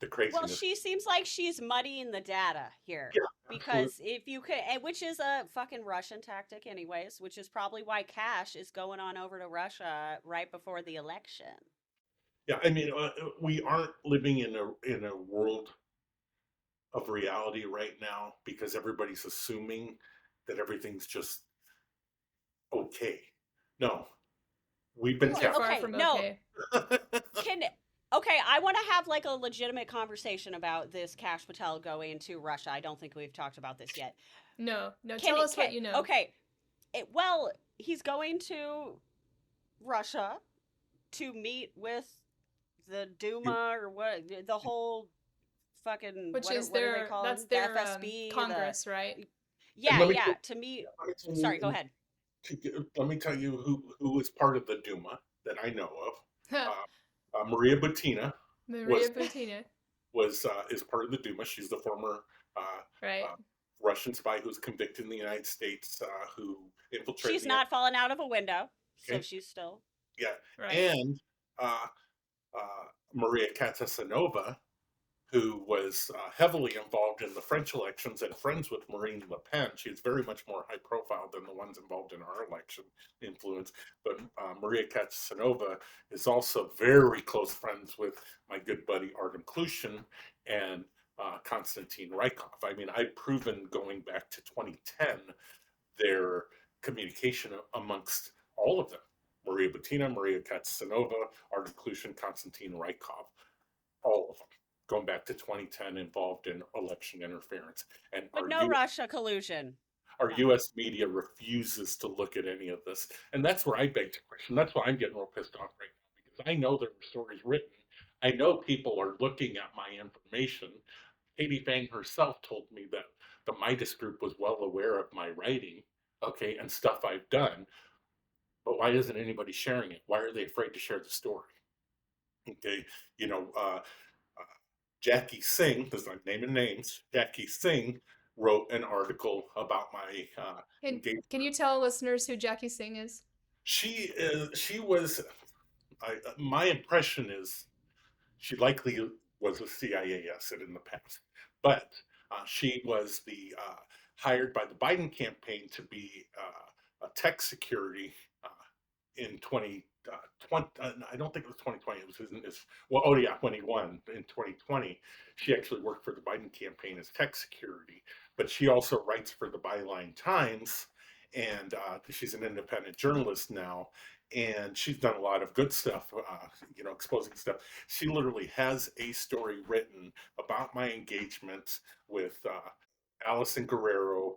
Speaker 2: the
Speaker 3: Well,
Speaker 2: craziness.
Speaker 3: she seems like she's muddying the data here.
Speaker 2: Yeah, absolutely.
Speaker 3: Because if you could, which is a fucking Russian tactic, anyways, which is probably why Kash is going on over to Russia right before the election.
Speaker 2: Yeah, I mean, we aren't living in a world of reality right now because everybody's assuming that everything's just okay. No, we've been
Speaker 1: Things are
Speaker 2: kept.
Speaker 1: far
Speaker 3: Okay,
Speaker 1: from
Speaker 3: no,
Speaker 1: okay.
Speaker 3: can okay, I want to have like a legitimate conversation about this Kash Patel going to Russia. I don't think we've talked about this yet.
Speaker 1: No, no,
Speaker 3: Can
Speaker 1: tell
Speaker 3: it
Speaker 1: us
Speaker 3: can
Speaker 1: what you know.
Speaker 3: okay? Well, he's going to Russia to meet with the Duma or what the whole fucking
Speaker 1: Which is
Speaker 3: what do they
Speaker 1: their,
Speaker 3: call
Speaker 1: that's
Speaker 3: them? The
Speaker 1: their
Speaker 3: FSB, the
Speaker 1: Congress, right?
Speaker 2: And
Speaker 3: yeah, yeah, to meet
Speaker 2: let me tell
Speaker 3: sorry,
Speaker 2: you,
Speaker 3: go ahead.
Speaker 2: let me tell you who is part of the Duma that I know of. Maria Butina
Speaker 1: Maria
Speaker 2: was
Speaker 1: Butina,
Speaker 2: is part of the Duma. She's the former uh,
Speaker 1: right?
Speaker 2: uh, Russian spy who's convicted in the United States, who infiltrated
Speaker 3: She's
Speaker 2: the
Speaker 3: not fallen out of a window, so
Speaker 2: okay,
Speaker 3: she's still
Speaker 2: yeah,
Speaker 1: Right.
Speaker 2: and uh, Maria Katasanova, who was heavily involved in the French elections and friends with Marine Le Pen. She's very much more high profile than the ones involved in our election influence. But Maria Katsanova is also very close friends with my good buddy Artem Klushin and Konstantin Rykov. I mean, I've proven going back to 2010 their communication amongst all of them. Maria Butina, Maria Katsanova, Artem Klushin, Konstantin Rykov, all of them going back to 2010 involved in election interference. And
Speaker 3: but no Russia collusion. Nothing.
Speaker 2: US media refuses to look at any of this. And that's where I beg to question. That's why I'm getting real pissed off right now because I know there were stories written. I know people are looking at my information. Katie Fang herself told me that the Midas Group was well aware of my writing, okay, and stuff I've done. But why isn't anybody sharing it? Why are they afraid to share the story? Okay, you know, Jackie Singh, because I'm naming names, Jackie Singh wrote an article about my engagement.
Speaker 1: Can you tell listeners who Jackie Singh is?
Speaker 2: She was, my impression is she likely was a CIA asset in the past, but she was hired by the Biden campaign to be a tech security in 2020. I don't think it was 2020. It was well, oh yeah, when he won in 2020, she actually worked for the Biden campaign as tech security, but she also writes for the Byline Times, and she's an independent journalist now, and she's done a lot of good stuff, exposing stuff. She literally has a story written about my engagement with Allison Guerrero,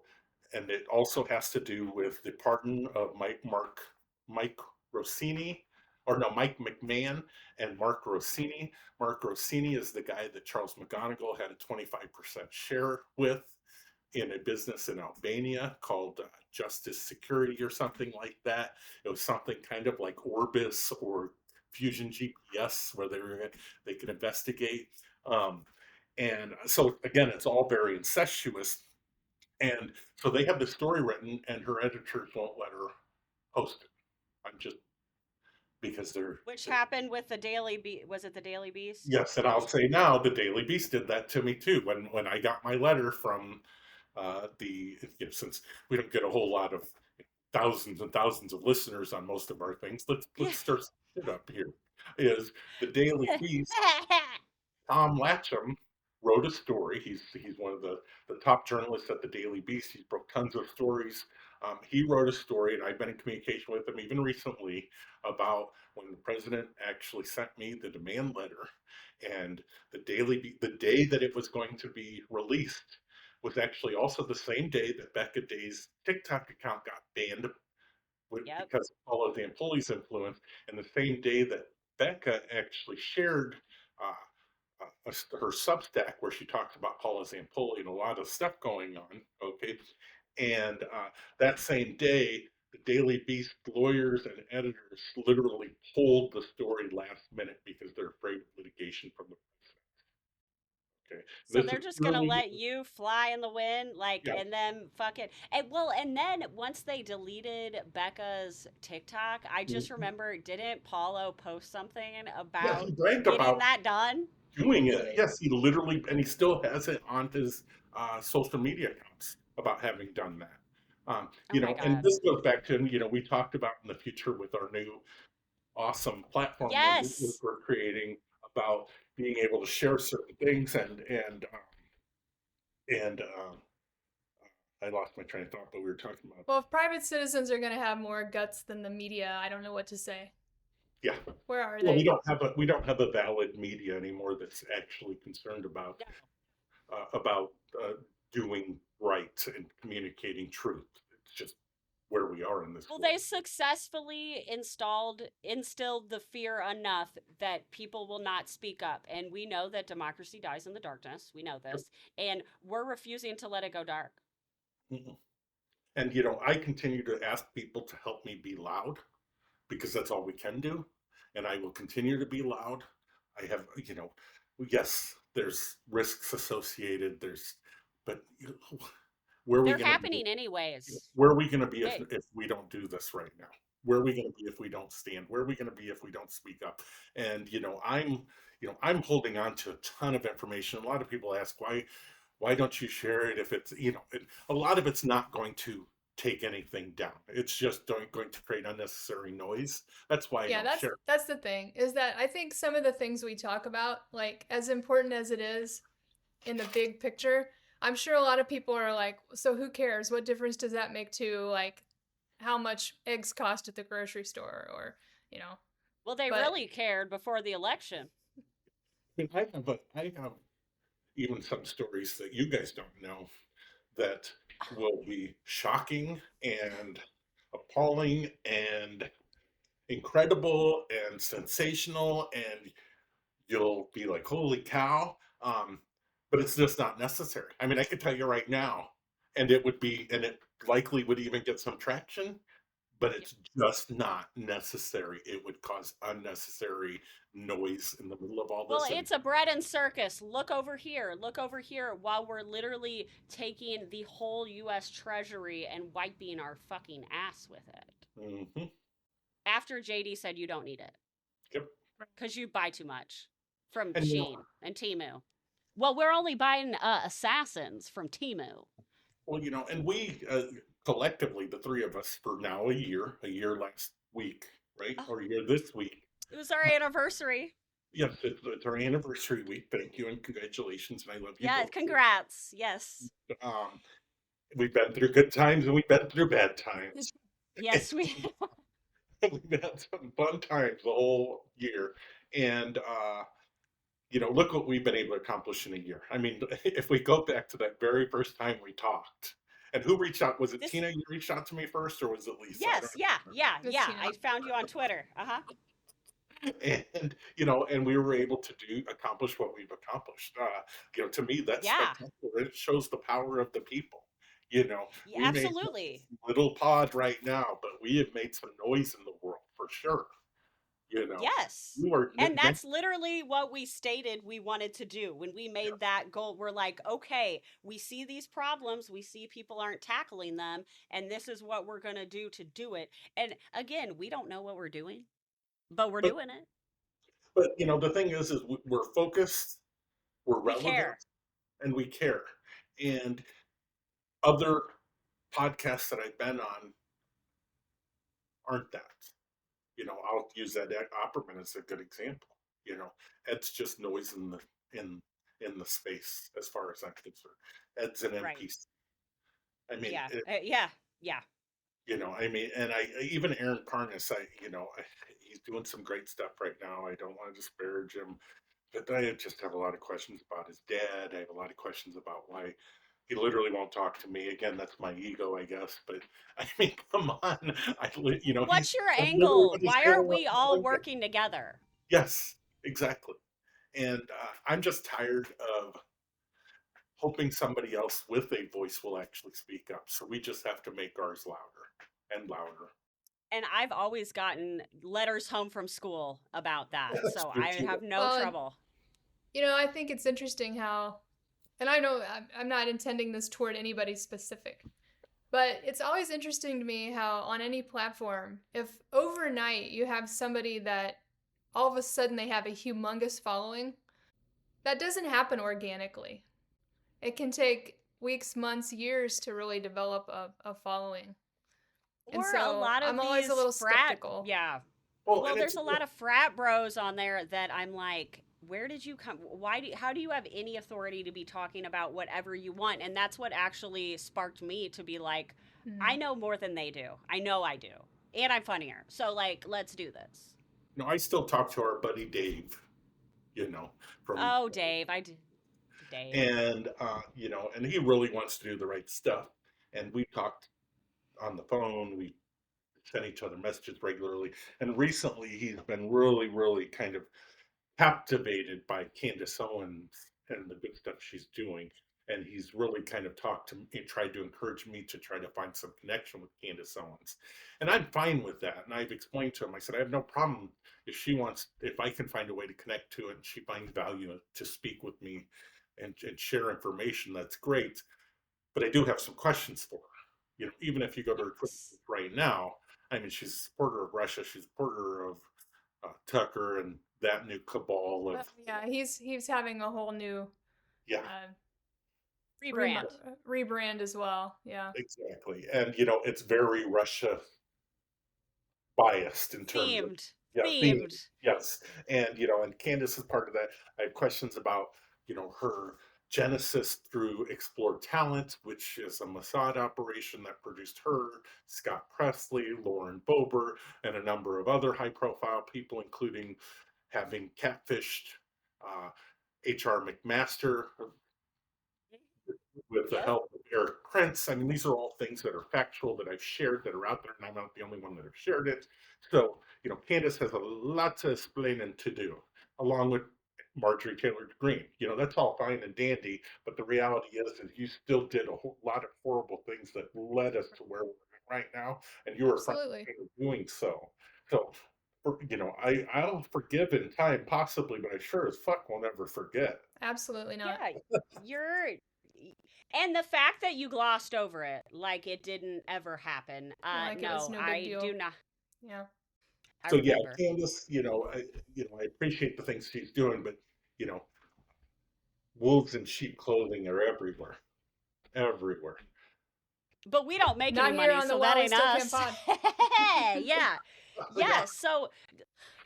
Speaker 2: and it also has to do with the pardon of Mike Rossini, or no, Mike McMahon and Mark Rossini. Mark Rossini is the guy that Charles McGonigal had a 25% share with. in a business in Albania called Justice Security or something like that. It was something kind of like Orbis or Fusion GPS, where they could investigate. Um, and so again, it's all very incestuous. And so they have the story written, and her editors won't let her post it. I'm just because
Speaker 3: Which happened with the Daily Beast. Was it the Daily Beast?
Speaker 2: yes, and I'll say now the Daily Beast did that to me too. When I got my letter from since we don't get a whole lot of thousands and thousands of listeners on most of our things, let's start some shit up here. Is the Daily Beast Tom Latcham wrote a story. He's one of the top journalists at the Daily Beast. He's broke tons of stories. He wrote a story, and I've been in communication with him even recently about when the president actually sent me the demand letter, and the day that it was going to be released was actually also the same day that Becca Day's TikTok account got banned
Speaker 3: Yep.
Speaker 2: because of all of the employees' influence, and the same day that Becca actually shared her Substack where she talks about Paula Zampoli and a lot of stuff going on. Okay, and that same day, the Daily Beast lawyers and editors literally pulled the story last minute because they're afraid of litigation from the president. Okay,
Speaker 3: So
Speaker 2: this
Speaker 3: they're
Speaker 2: is
Speaker 3: just gonna
Speaker 2: really
Speaker 3: let you fly in the wind, like,
Speaker 2: yeah.
Speaker 3: and then fucking, and then once they deleted Becca's TikTok, I just remember, didn't Paulo post something
Speaker 2: Yeah,
Speaker 3: about
Speaker 2: he bragged
Speaker 3: getting
Speaker 2: about
Speaker 3: that done?
Speaker 2: doing
Speaker 1: He
Speaker 2: it.
Speaker 1: did.
Speaker 2: Yes, he literally, and he still has it on his social media accounts about having done that.
Speaker 3: Oh my
Speaker 2: And
Speaker 3: god.
Speaker 2: this goes back to, we talked about in the future with our new awesome platform
Speaker 3: Yes.
Speaker 2: we're creating about being able to share certain things and I lost my train of thought, but we were talking about
Speaker 1: Well, if private citizens are going to have more guts than the media, I don't know what to say.
Speaker 2: yeah.
Speaker 1: Where are
Speaker 2: Well,
Speaker 1: they?
Speaker 2: we don't have a valid media anymore that's actually concerned about
Speaker 3: No.
Speaker 2: about uh, doing right and communicating truth. It's just where we are in this
Speaker 3: Well,
Speaker 2: world.
Speaker 3: they successfully instilled the fear enough that people will not speak up. And we know that democracy dies in the darkness. We know this. And we're refusing to let it go dark.
Speaker 2: Mhm. And I continue to ask people to help me be loud because that's all we can do, and I will continue to be loud. I have, yes, there's risks associated. But where are we
Speaker 3: They're
Speaker 2: going to be?
Speaker 3: happening anyways.
Speaker 2: Where are we going to be
Speaker 3: They,
Speaker 2: if we don't do this right now? Where are we going to be if we don't stand? Where are we going to be if we don't speak up? And I'm holding on to a ton of information. A lot of people ask why don't you share it if it's a lot of it's not going to take anything down. It's just going to create unnecessary noise. That's why I
Speaker 1: Yeah,
Speaker 2: don't
Speaker 1: that's
Speaker 2: share.
Speaker 1: that's the thing. Is that I think some of the things we talk about, like as important as it is in the big picture, I'm sure a lot of people are like, so who cares? What difference does that make to like how much eggs cost at the grocery store or, you know.
Speaker 3: well, they
Speaker 1: But
Speaker 3: really cared before the election.
Speaker 2: I mean, I have even some stories that you guys don't know that will be shocking and appalling and incredible and sensational, and you'll be like, holy cow. But it's just not necessary. I mean, I could tell you right now, and it likely would even get some traction, but
Speaker 3: Yeah.
Speaker 2: it's just not necessary. It would cause unnecessary noise in the middle of all
Speaker 3: Well,
Speaker 2: this. And
Speaker 3: it's a bread and circus. Look over here. Look over here while we're literally taking the whole US Treasury and wiping our fucking ass with it.
Speaker 2: mhm,
Speaker 3: After JD said you don't need it
Speaker 2: yep.
Speaker 3: because you buy too much from
Speaker 2: And
Speaker 3: Sheen and Timu. Well, we're only buying assassins from Timu.
Speaker 2: well, and we collectively, the three of us, for now a year last week, right,
Speaker 3: Oh,
Speaker 2: or a year this week.
Speaker 3: it was our anniversary.
Speaker 2: Yes, it's our anniversary week. Thank you and congratulations, and I love you
Speaker 3: Yeah,
Speaker 2: both.
Speaker 3: congrats. Yes.
Speaker 2: Um, we've been through good times and we've been through bad times.
Speaker 3: Yes, we.
Speaker 2: We've had some fun times the whole year, and look what we've been able to accomplish in a year. I mean, if we go back to that very first time we talked, and who reached out? Was it
Speaker 3: This.
Speaker 2: Tina? You reached out to me first, or was it Lisa? I don't
Speaker 3: Yes. Yeah. Yeah.
Speaker 1: it's,
Speaker 3: Yeah.
Speaker 1: you know,
Speaker 3: I found you on Twitter. Uh huh.
Speaker 2: and and we were able to accomplish what we've accomplished. To me, that's
Speaker 3: Yeah.
Speaker 2: spectacular. It shows the power of the people. You know,
Speaker 3: Yeah,
Speaker 2: we may have this
Speaker 3: absolutely.
Speaker 2: little pod right now, but we have made some noise in the world for sure. You know,
Speaker 3: Yes.
Speaker 2: you are
Speaker 3: And that's literally what we stated we wanted to do when we
Speaker 2: yeah,
Speaker 3: made that goal. We're like, okay, we see these problems, we see people aren't tackling them, and this is what we're going to do it. And again, we don't know what we're doing, but we're
Speaker 2: but
Speaker 3: doing it.
Speaker 2: the thing is we're focused, we're
Speaker 3: We
Speaker 2: relevant,
Speaker 3: care.
Speaker 2: and we care. And other podcasts that I've been on aren't that. I'll use that Opperman as a good example. Ed's just noise in in the space as far as I'm concerned. Ed's an
Speaker 3: Right.
Speaker 2: NPC. I mean,
Speaker 3: Yeah. Yeah. Yeah.
Speaker 2: and even Aaron Parnas, he's doing some great stuff right now. I don't want to disparage him, but I just have a lot of questions about his dad. I have a lot of questions about why he literally won't talk to me. Again, that's my ego, I guess. But I mean, come on.
Speaker 3: What's your
Speaker 2: I'm literally
Speaker 3: angle?
Speaker 2: with his
Speaker 3: Why
Speaker 2: tail
Speaker 3: aren't
Speaker 2: up
Speaker 3: we
Speaker 2: on
Speaker 3: all
Speaker 2: Lincoln.
Speaker 3: working together?
Speaker 2: Yes, exactly. And I'm just tired of hoping somebody else with a voice will actually speak up. So we just have to make ours louder and louder.
Speaker 3: And I've always gotten letters home from school about that.
Speaker 2: That's
Speaker 3: So
Speaker 2: true
Speaker 3: I
Speaker 2: too.
Speaker 3: have no
Speaker 1: Well, and
Speaker 3: trouble.
Speaker 1: I think it's interesting how, and I know I'm not intending this toward anybody specific, but it's always interesting to me how on any platform, if overnight you have somebody that all of a sudden they have a humongous following, that doesn't happen organically. It can take weeks, months, years to really develop a following. And
Speaker 3: Or a
Speaker 1: so
Speaker 3: lot
Speaker 1: I'm
Speaker 3: of
Speaker 1: always a
Speaker 3: these
Speaker 1: little
Speaker 3: frat,
Speaker 1: skeptical.
Speaker 3: yeah.
Speaker 2: Well,
Speaker 3: Well,
Speaker 2: and
Speaker 3: there's a lot of frat bros on there that I'm like, where did you come? How do you have any authority to be talking about whatever you want? And that's what actually sparked me to be like, I
Speaker 1: Hmm.
Speaker 3: know more than they do. I know I do. And I'm funnier. So, like, let's do this.
Speaker 2: I still talk to our buddy Dave, you know, from
Speaker 3: Oh, Dave. Dave.
Speaker 2: and he really wants to do the right stuff. And we talked on the phone. We send each other messages regularly. And recently, he's been really, really kind of captivated by Candace Owens and the good stuff she's doing. And he's really kind of talked to me, tried to encourage me to try to find some connection with Candace Owens. And I'm fine with that. And I've explained to him, I said, I have no problem if I can find a way to connect to it and she finds value to speak with me and share information, that's great. But I do have some questions for her. Even if you go to her Twitter
Speaker 3: Yes.
Speaker 2: right now, I mean, she's a supporter of Russia, she's a supporter of Tucker and that new cabal
Speaker 1: Oh,
Speaker 2: of,
Speaker 1: yeah, he's having a whole new
Speaker 2: yeah,
Speaker 1: uh,
Speaker 3: Rebrand.
Speaker 1: rebrand as well. Yeah,
Speaker 2: exactly. And, it's very Russia biased in terms of,
Speaker 3: Themed.
Speaker 2: yeah, theme.
Speaker 3: Themed.
Speaker 2: Yes. And Candace is part of that. I have questions about, her genesis through Explore Talent, which is a Mossad operation that produced her, Scott Presley, Lauren Bober, and a number of other high profile people, including having catfished H.R. McMaster with the
Speaker 3: Yep.
Speaker 2: help of Eric Prince. I mean, these are all things that are factual that I've shared that are out there, and I'm not the only one that have shared it. So, Candace has a lot to explain and to do, along with Marjorie Taylor Greene. That's all fine and dandy, but the reality is you still did a whole lot of horrible things that led us to where we're at right now, and you were front
Speaker 1: absolutely,
Speaker 2: of doing so. So, I'll forgive in time, possibly, but I sure as fuck will never forget.
Speaker 1: absolutely not.
Speaker 3: Yeah. You're. And the fact that you glossed over it like it didn't ever happen.
Speaker 1: Like it was
Speaker 3: No,
Speaker 1: no big
Speaker 3: I do
Speaker 1: deal.
Speaker 3: not.
Speaker 1: Yeah,
Speaker 3: I
Speaker 2: So yeah,
Speaker 3: remember.
Speaker 2: Candace, I appreciate the things she's doing, but you know, wolves in sheep clothing are everywhere, everywhere.
Speaker 3: But we don't make any
Speaker 1: not here
Speaker 3: money,
Speaker 1: on the
Speaker 3: so that
Speaker 1: While We
Speaker 3: ain't
Speaker 1: Still Can
Speaker 3: us.
Speaker 1: pod.
Speaker 3: Yeah.
Speaker 2: Yeah,
Speaker 3: Yeah. So,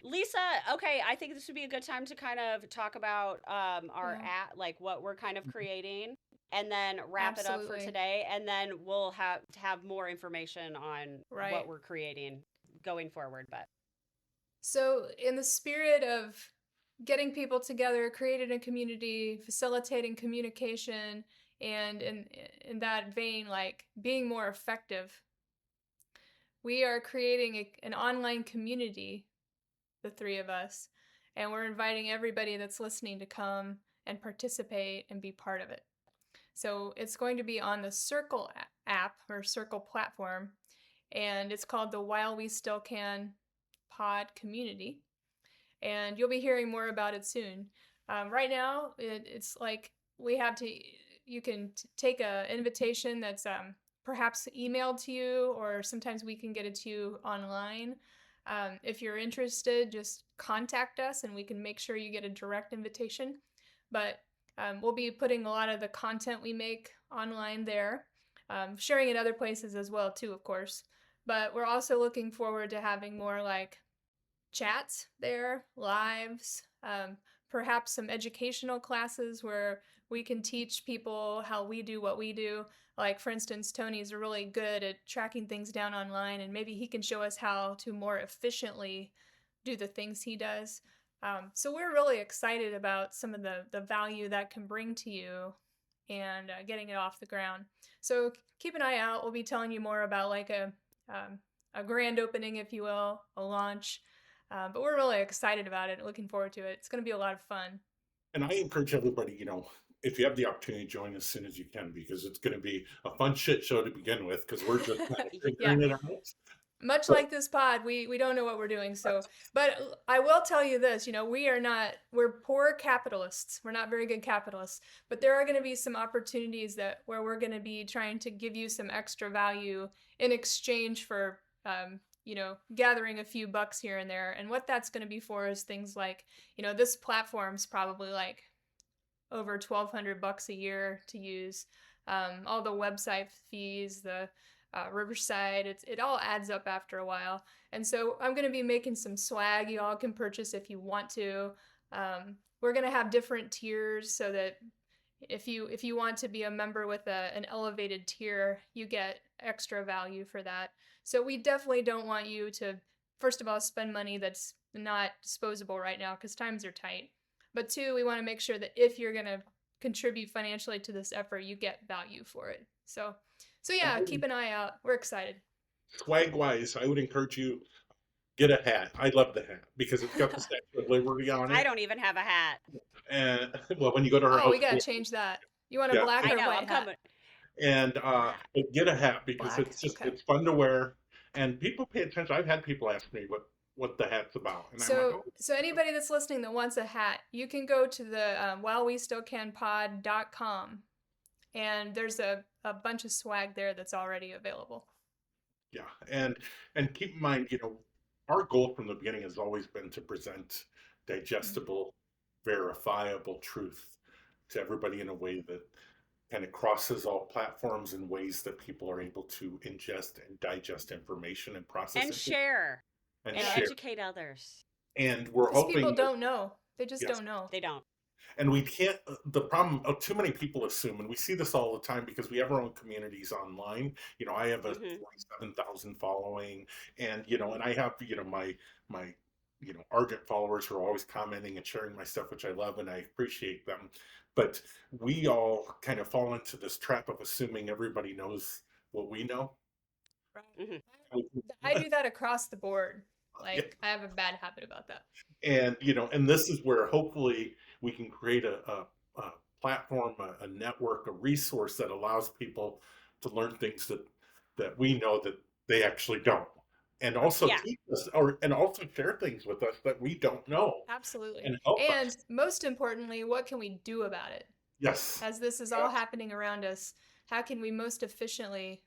Speaker 3: Lisa, okay, I think this would be a good time to kind of talk about our
Speaker 1: Yeah,
Speaker 3: like what we're kind of creating, and then wrap it up for
Speaker 1: absolutely
Speaker 3: today, and then we'll have more information on what
Speaker 1: right.
Speaker 3: we're creating going forward. But
Speaker 1: So, in the spirit of getting people together, creating a community, facilitating communication, and in that vein, like being more effective, we are creating an online community, the three of us, and we're inviting everybody that's listening to come and participate and be part of it. So it's going to be on the Circle app. app or Circle platform, and it's called the While We Still Can Pod Community. And you'll be hearing more about it soon. Right now, it's like we have to, you can take an invitation that's perhaps emailed to you, or sometimes we can get it to you online. If you're interested, just contact us and we can make sure you get a direct invitation. But we'll be putting a lot of the content we make online there, sharing it other places as well too, of course. But we're also looking forward to having more like chats there, lives, perhaps some educational classes where we can teach people how we do what we do. Like, for instance, Tony's really good at tracking things down online, and maybe he can show us how to more efficiently do the things he does. So we're really excited about some of the value that can bring to you and getting it off the ground. So keep an eye out. We'll be telling you more about like a grand opening, if you will, a launch. But we're really excited about it, looking forward to it. It's going to be a lot of fun.
Speaker 2: And I encourage everybody, if you have the opportunity, join as soon as you can, because it's going to be a fun shit show to begin with, because we're just kind of figuring it out.
Speaker 1: Much like this pod, we don't know what we're doing. So, but I will tell you this, we're poor capitalists. We're not very good capitalists, but there are going to be some opportunities where we're going to be trying to give you some extra value in exchange for, gathering a few bucks here and there. And what that's going to be for is things like, this platform's probably like over $1,200 a year to use. All the website fees, the Riverside, it all adds up after a while. And so I'm going to be making some swag you all can purchase if you want to. We're going to have different tiers so that if you want to be a member with an elevated tier, you get extra value for that. So we definitely don't want you to, first of all, spend money that's not disposable right now because times are tight. But two, we want to make sure that if you're going to contribute financially to this effort, you get value for it. So yeah, keep an eye out. We're excited.
Speaker 2: Swag wise, I would encourage you, get a hat. I love the hat because it's got the Statue of Liberty on it.
Speaker 3: I don't even have a hat.
Speaker 2: And well, when you go to her house,
Speaker 1: we gotta change that. You want a black or white hat?
Speaker 2: And get a hat because
Speaker 1: Black.
Speaker 2: It's fun to wear, and people pay attention. I've had people ask me what the hat's about, and
Speaker 1: so
Speaker 2: I'm like, oh.
Speaker 1: So anybody that's listening that wants a hat, you can go to the whilewestillcanpod.com, and there's a bunch of swag there that's already available.
Speaker 2: Yeah, and keep in mind, our goal from the beginning has always been to present digestible, verifiable truth to everybody in a way that kind of crosses all platforms in ways that people are able to ingest and digest information and process
Speaker 3: and share and educate others.
Speaker 2: And we're hoping
Speaker 1: people don't know. They just don't know.
Speaker 3: They don't.
Speaker 2: And we can't, the problem, too many people assume, and we see this all the time because we have our own communities online. I have a 47,000 following, and, and I have, my ardent followers who are always commenting and sharing my stuff, which I love and I appreciate them. But we all kind of fall into this trap of assuming everybody knows what we know.
Speaker 1: Right. I do that across the board. Like, I have a bad habit about that.
Speaker 2: And, and this is where hopefully we can create a platform, a network, a resource that allows people to learn things that we know that they actually don't. And also teach us, and also share things with us that we don't know.
Speaker 1: Absolutely.
Speaker 2: And help us.
Speaker 1: Most importantly, what can we do about it?
Speaker 2: Yes.
Speaker 1: As this is all happening around us, how can we most efficiently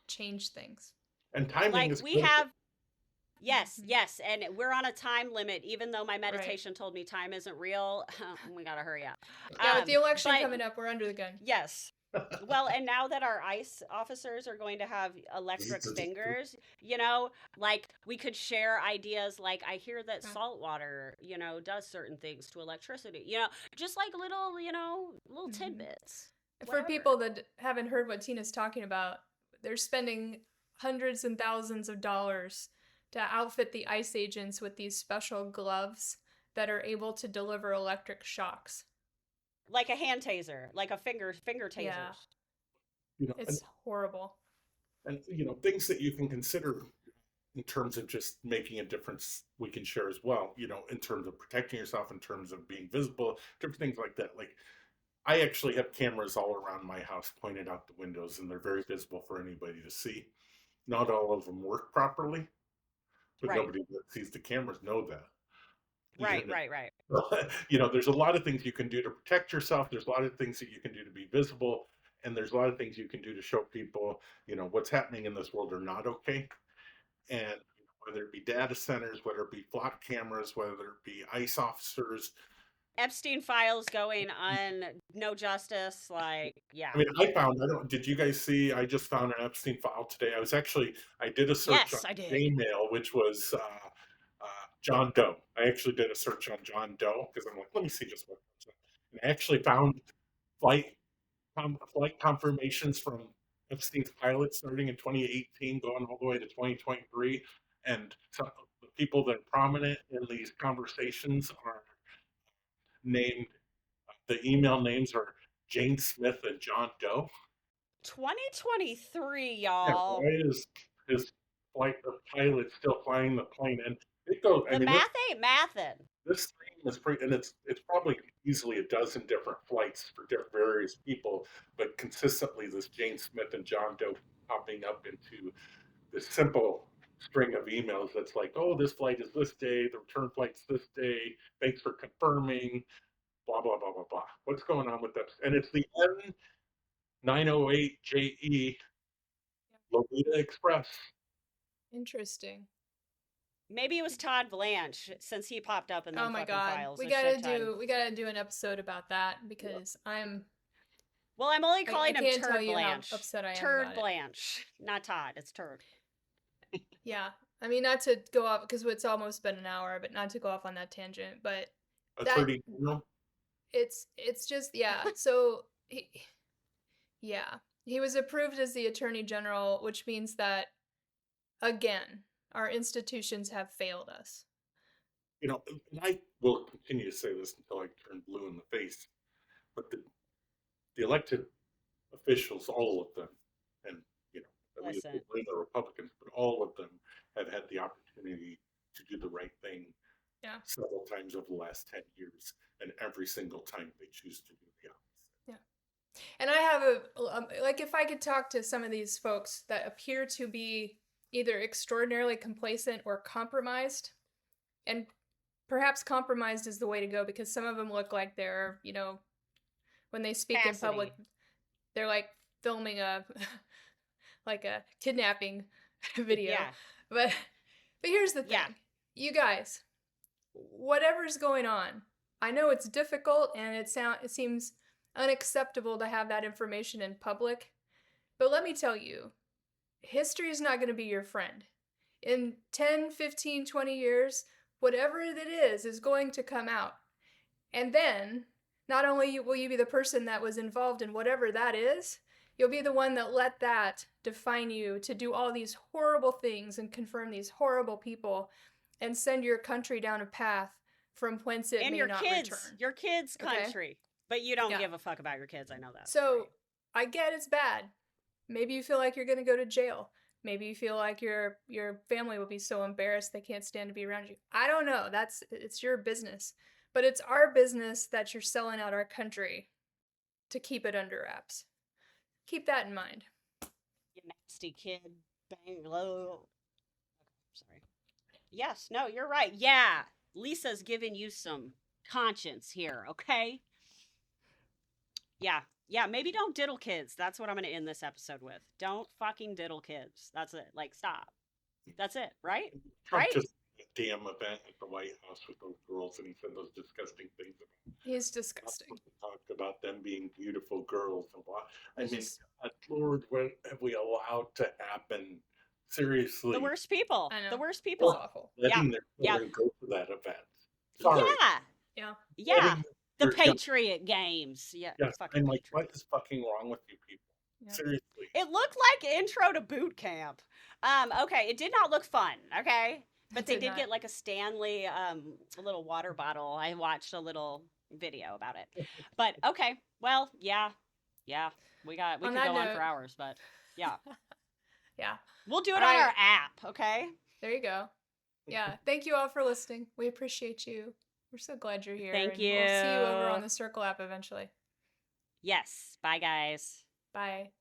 Speaker 1: change things?
Speaker 2: And timing is
Speaker 3: we have. Yes, and we're on a time limit, even though my meditation told me time isn't real. We gotta hurry up.
Speaker 1: Yeah, with the election coming up, we're under the gun.
Speaker 3: Yes. Well, and now that our ICE officers are going to have electric fingers, we could share ideas like, I hear that salt water, does certain things to electricity, just like little tidbits.
Speaker 1: For people that haven't heard what Tina's talking about, they're spending hundreds and thousands of dollars to outfit the ICE agents with these special gloves that are able to deliver electric shocks.
Speaker 3: Like a hand taser, like a finger taser.
Speaker 1: Yeah. It's horrible.
Speaker 2: And, things that you can consider in terms of just making a difference, we can share as well, in terms of protecting yourself, in terms of being visible, different things like that. Like, I actually have cameras all around my house pointed out the windows, and they're very visible for anybody to see. Not all of them work properly, but
Speaker 3: Right.
Speaker 2: nobody that sees the cameras know that.
Speaker 3: Right,
Speaker 2: You
Speaker 3: right, right.
Speaker 2: know, there's a lot of things you can do to protect yourself. There's a lot of things that you can do to be visible, and there's a lot of things you can do to show people, what's happening in this world are not okay. And whether it be data centers, whether it be flock cameras, whether it be ICE officers.
Speaker 3: Epstein files going on, no justice, like, yeah.
Speaker 2: I mean, did you guys see, I just found an Epstein file today. I did a search on
Speaker 3: Yes, I did.
Speaker 2: Gmail, which was John Doe. I actually did a search on John Doe because I'm like, let me see just what comes up. And I actually found flight flight confirmations from Epstein's pilot starting in 2018, going all the way to 2023. And some the people that are prominent in these conversations are named, the email names are Jane Smith and John Doe.
Speaker 3: 2023,
Speaker 2: Yeah,
Speaker 3: y'all.
Speaker 2: why is his pilot still flying the plane? And it goes,
Speaker 3: The math ain't mathin'.
Speaker 2: this thing is pretty, and it's probably easily a dozen different flights for various people, but consistently this Jane Smith and John Doe popping up into this simple string of emails that's like, oh, this flight is this day, the return flight's this day, thanks for confirming, blah blah blah blah blah. What's going on with that? And it's the N908JE Lolita Express.
Speaker 1: Interesting.
Speaker 3: Maybe it was Todd Blanche, since he popped up in the
Speaker 1: Oh my
Speaker 3: fucking
Speaker 1: god.
Speaker 3: files.
Speaker 1: We gotta do an episode about that because I'm
Speaker 3: only calling him
Speaker 1: can't
Speaker 3: Turd
Speaker 1: tell you how
Speaker 3: Blanche.
Speaker 1: upset I am
Speaker 3: Turd
Speaker 1: about it.
Speaker 3: Blanche. Not Todd, it's Turd.
Speaker 1: Yeah. I mean, not to go off because it's almost been an hour, but not to go off on that tangent, but
Speaker 2: Attorney General.
Speaker 1: it's just so he was approved as the Attorney General, which means that again, our institutions have failed us.
Speaker 2: And I will continue to say this until I turn blue in the face, but the elected officials, all of them, and we blame the Republicans, but all of them have had the opportunity to do the right thing several times over the last 10 years, and every single time they choose to do the opposite.
Speaker 1: Yeah. And I have like, if I could talk to some of these folks that appear to be either extraordinarily complacent or compromised, and perhaps compromised is the way to go because some of them look like they're, when they speak in public, they're like filming a kidnapping video.
Speaker 3: Yeah.
Speaker 1: But here's the thing.
Speaker 3: Yeah.
Speaker 1: You guys, whatever's going on, I know it's difficult and it seems unacceptable to have that information in public, but let me tell you, history is not going to be your friend. In 10, 15, 20 years, whatever it is going to come out. And then, not only will you be the person that was involved in whatever that is, you'll be the one that let that define you to do all these horrible things and confirm these horrible people and send your country down a path from whence it may not return.
Speaker 3: Your kids' country.
Speaker 1: Okay?
Speaker 3: But you don't give a fuck about your kids, I know that.
Speaker 1: So, I get it's bad. Maybe you feel like you're going to go to jail. Maybe you feel like your family will be so embarrassed they can't stand to be around you. I don't know. It's your business. But it's our business that you're selling out our country to keep it under wraps. Keep that in mind.
Speaker 3: You nasty kid. Bang low. Sorry. Yes, no, you're right. Yeah. Lisa's giving you some conscience here, okay? Yeah, maybe don't diddle kids. That's what I'm going to end this episode with. Don't fucking diddle kids. That's it. Like, stop. That's it, right?
Speaker 2: Trump just had a damn event at the White House with those girls, and he said those disgusting things about them.
Speaker 1: He's disgusting.
Speaker 2: Talked about them being beautiful girls and what. I mean, Lord, what have we allowed to happen? Seriously.
Speaker 3: The worst people.
Speaker 1: I know.
Speaker 3: The worst people.
Speaker 1: It's awful.
Speaker 2: Letting their children go to that event. Sorry.
Speaker 3: Yeah. The Patriot Games. Yeah.
Speaker 2: Yes, I'm like, what is fucking wrong with you people? Yeah. Seriously.
Speaker 3: It looked like Intro to Boot Camp. Okay, it did not look fun, okay? But they did get like a Stanley a little water bottle. I watched a little video about it. But okay, well, yeah. We could go on for hours, but yeah.
Speaker 1: Yeah.
Speaker 3: We'll do it on our app, okay?
Speaker 1: There you go. Yeah. Thank you all for listening. We appreciate you. We're so glad you're here.
Speaker 3: Thank you.
Speaker 1: We'll see you over on the Circle app eventually.
Speaker 3: Yes. Bye, guys.
Speaker 1: Bye.